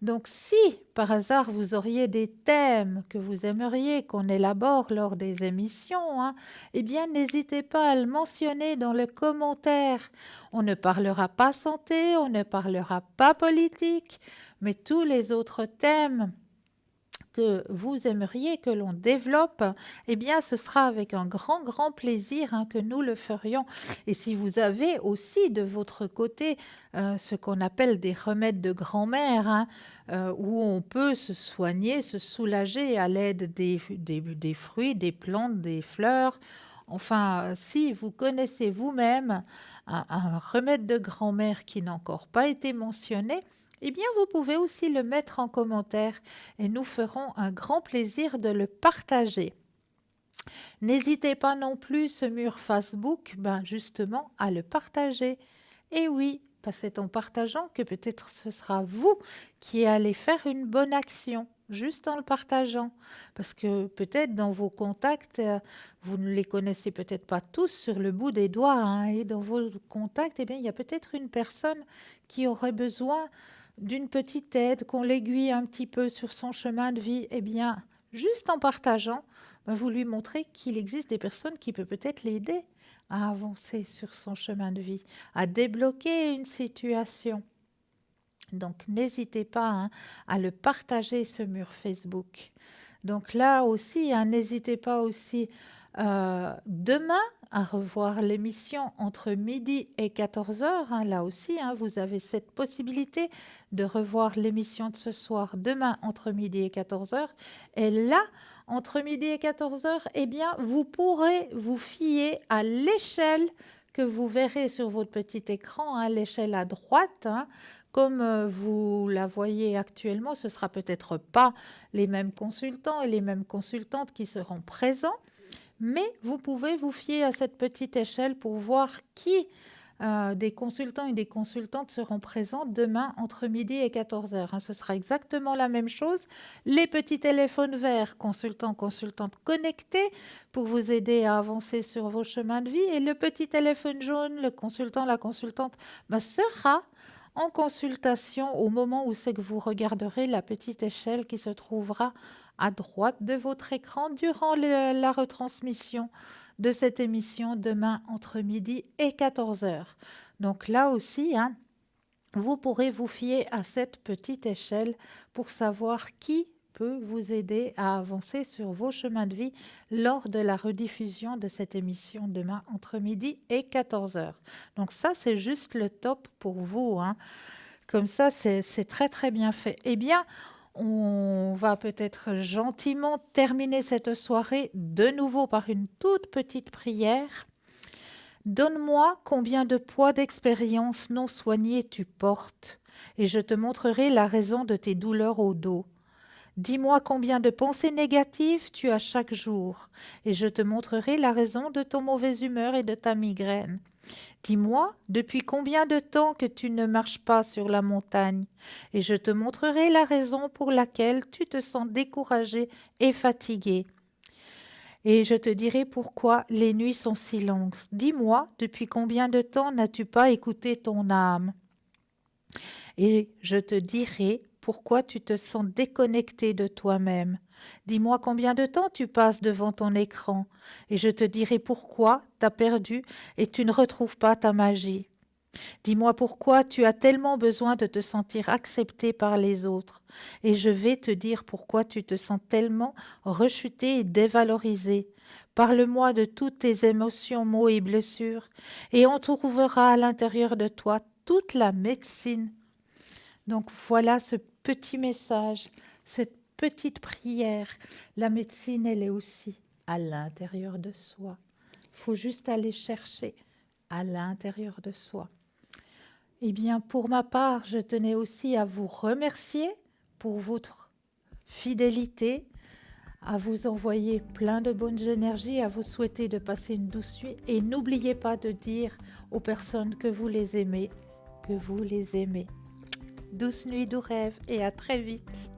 Donc, si par hasard vous auriez des thèmes que vous aimeriez qu'on élabore lors des émissions, eh bien, n'hésitez pas à le mentionner dans le commentaire. On ne parlera pas santé, on ne parlera pas politique, mais tous les autres thèmes que vous aimeriez que l'on développe, eh bien, ce sera avec un grand plaisir que nous le ferions. Et si vous avez aussi de votre côté ce qu'on appelle des remèdes de grand-mère, où on peut se soigner, se soulager à l'aide des fruits, des plantes, des fleurs. Enfin, si vous connaissez vous-même un remède de grand-mère qui n'a encore pas été mentionné, eh bien, vous pouvez aussi le mettre en commentaire et nous ferons un grand plaisir de le partager. N'hésitez pas non plus, ce mur Facebook, justement, à le partager. Et oui, c'est en partageant que peut-être ce sera vous qui allez faire une bonne action, juste en le partageant. Parce que peut-être dans vos contacts, vous ne les connaissez peut-être pas tous sur le bout des doigts. Et dans vos contacts, eh bien, il y a peut-être une personne qui aurait besoin d'une petite aide, qu'on l'aiguille un petit peu sur son chemin de vie. Eh bien, juste en partageant, vous lui montrez qu'il existe des personnes qui peuvent peut-être l'aider à avancer sur son chemin de vie, à débloquer une situation. Donc, n'hésitez pas à le partager, ce mur Facebook. Donc là aussi, n'hésitez pas aussi demain à revoir l'émission entre midi et 14h. Là aussi, vous avez cette possibilité de revoir l'émission de ce soir demain entre midi et 14h. Et là, entre midi et 14h, eh bien, vous pourrez vous fier à l'échelle que vous verrez sur votre petit écran, l'échelle à droite. Comme vous la voyez actuellement, ce ne sera peut-être pas les mêmes consultants et les mêmes consultantes qui seront présents, mais vous pouvez vous fier à cette petite échelle pour voir qui des consultants et des consultantes seront présents demain entre midi et 14 heures. Ce sera exactement la même chose. Les petits téléphones verts, consultants, consultantes connectés pour vous aider à avancer sur vos chemins de vie. Et le petit téléphone jaune, le consultant, la consultante, sera en consultation au moment où c'est que vous regarderez la petite échelle qui se trouvera à droite de votre écran durant la retransmission de cette émission demain entre midi et 14 heures. Donc là aussi, vous pourrez vous fier à cette petite échelle pour savoir qui peut vous aider à avancer sur vos chemins de vie lors de la rediffusion de cette émission demain entre midi et 14 heures. Donc ça, c'est juste le top pour vous. Comme ça, c'est très très bien fait. Eh bien, on va peut-être gentiment terminer cette soirée de nouveau par une toute petite prière. Donne-moi combien de poids d'expérience non soignée tu portes, et je te montrerai la raison de tes douleurs au dos. Dis-moi combien de pensées négatives tu as chaque jour, et je te montrerai la raison de ton mauvaise humeur et de ta migraine. Dis-moi depuis combien de temps que tu ne marches pas sur la montagne, et je te montrerai la raison pour laquelle tu te sens découragé et fatigué. Et je te dirai pourquoi les nuits sont si longues. Dis-moi depuis combien de temps n'as-tu pas écouté ton âme, et je te dirai pourquoi tu te sens déconnecté de toi-même. Dis-moi combien de temps tu passes devant ton écran, et je te dirai pourquoi t'as perdu et tu ne retrouves pas ta magie. Dis-moi pourquoi tu as tellement besoin de te sentir accepté par les autres, et je vais te dire pourquoi tu te sens tellement rechuté et dévalorisé. Parle-moi de toutes tes émotions, maux et blessures, et on trouvera à l'intérieur de toi toute la médecine. Donc voilà ce petit message, cette petite prière. La médecine, elle est aussi à l'intérieur de soi. Il faut juste aller chercher à l'intérieur de soi. Eh bien, pour ma part, je tenais aussi à vous remercier pour votre fidélité, à vous envoyer plein de bonnes énergies, à vous souhaiter de passer une douce nuit. Et n'oubliez pas de dire aux personnes que vous les aimez, que vous les aimez. Douce nuit, doux rêve et à très vite.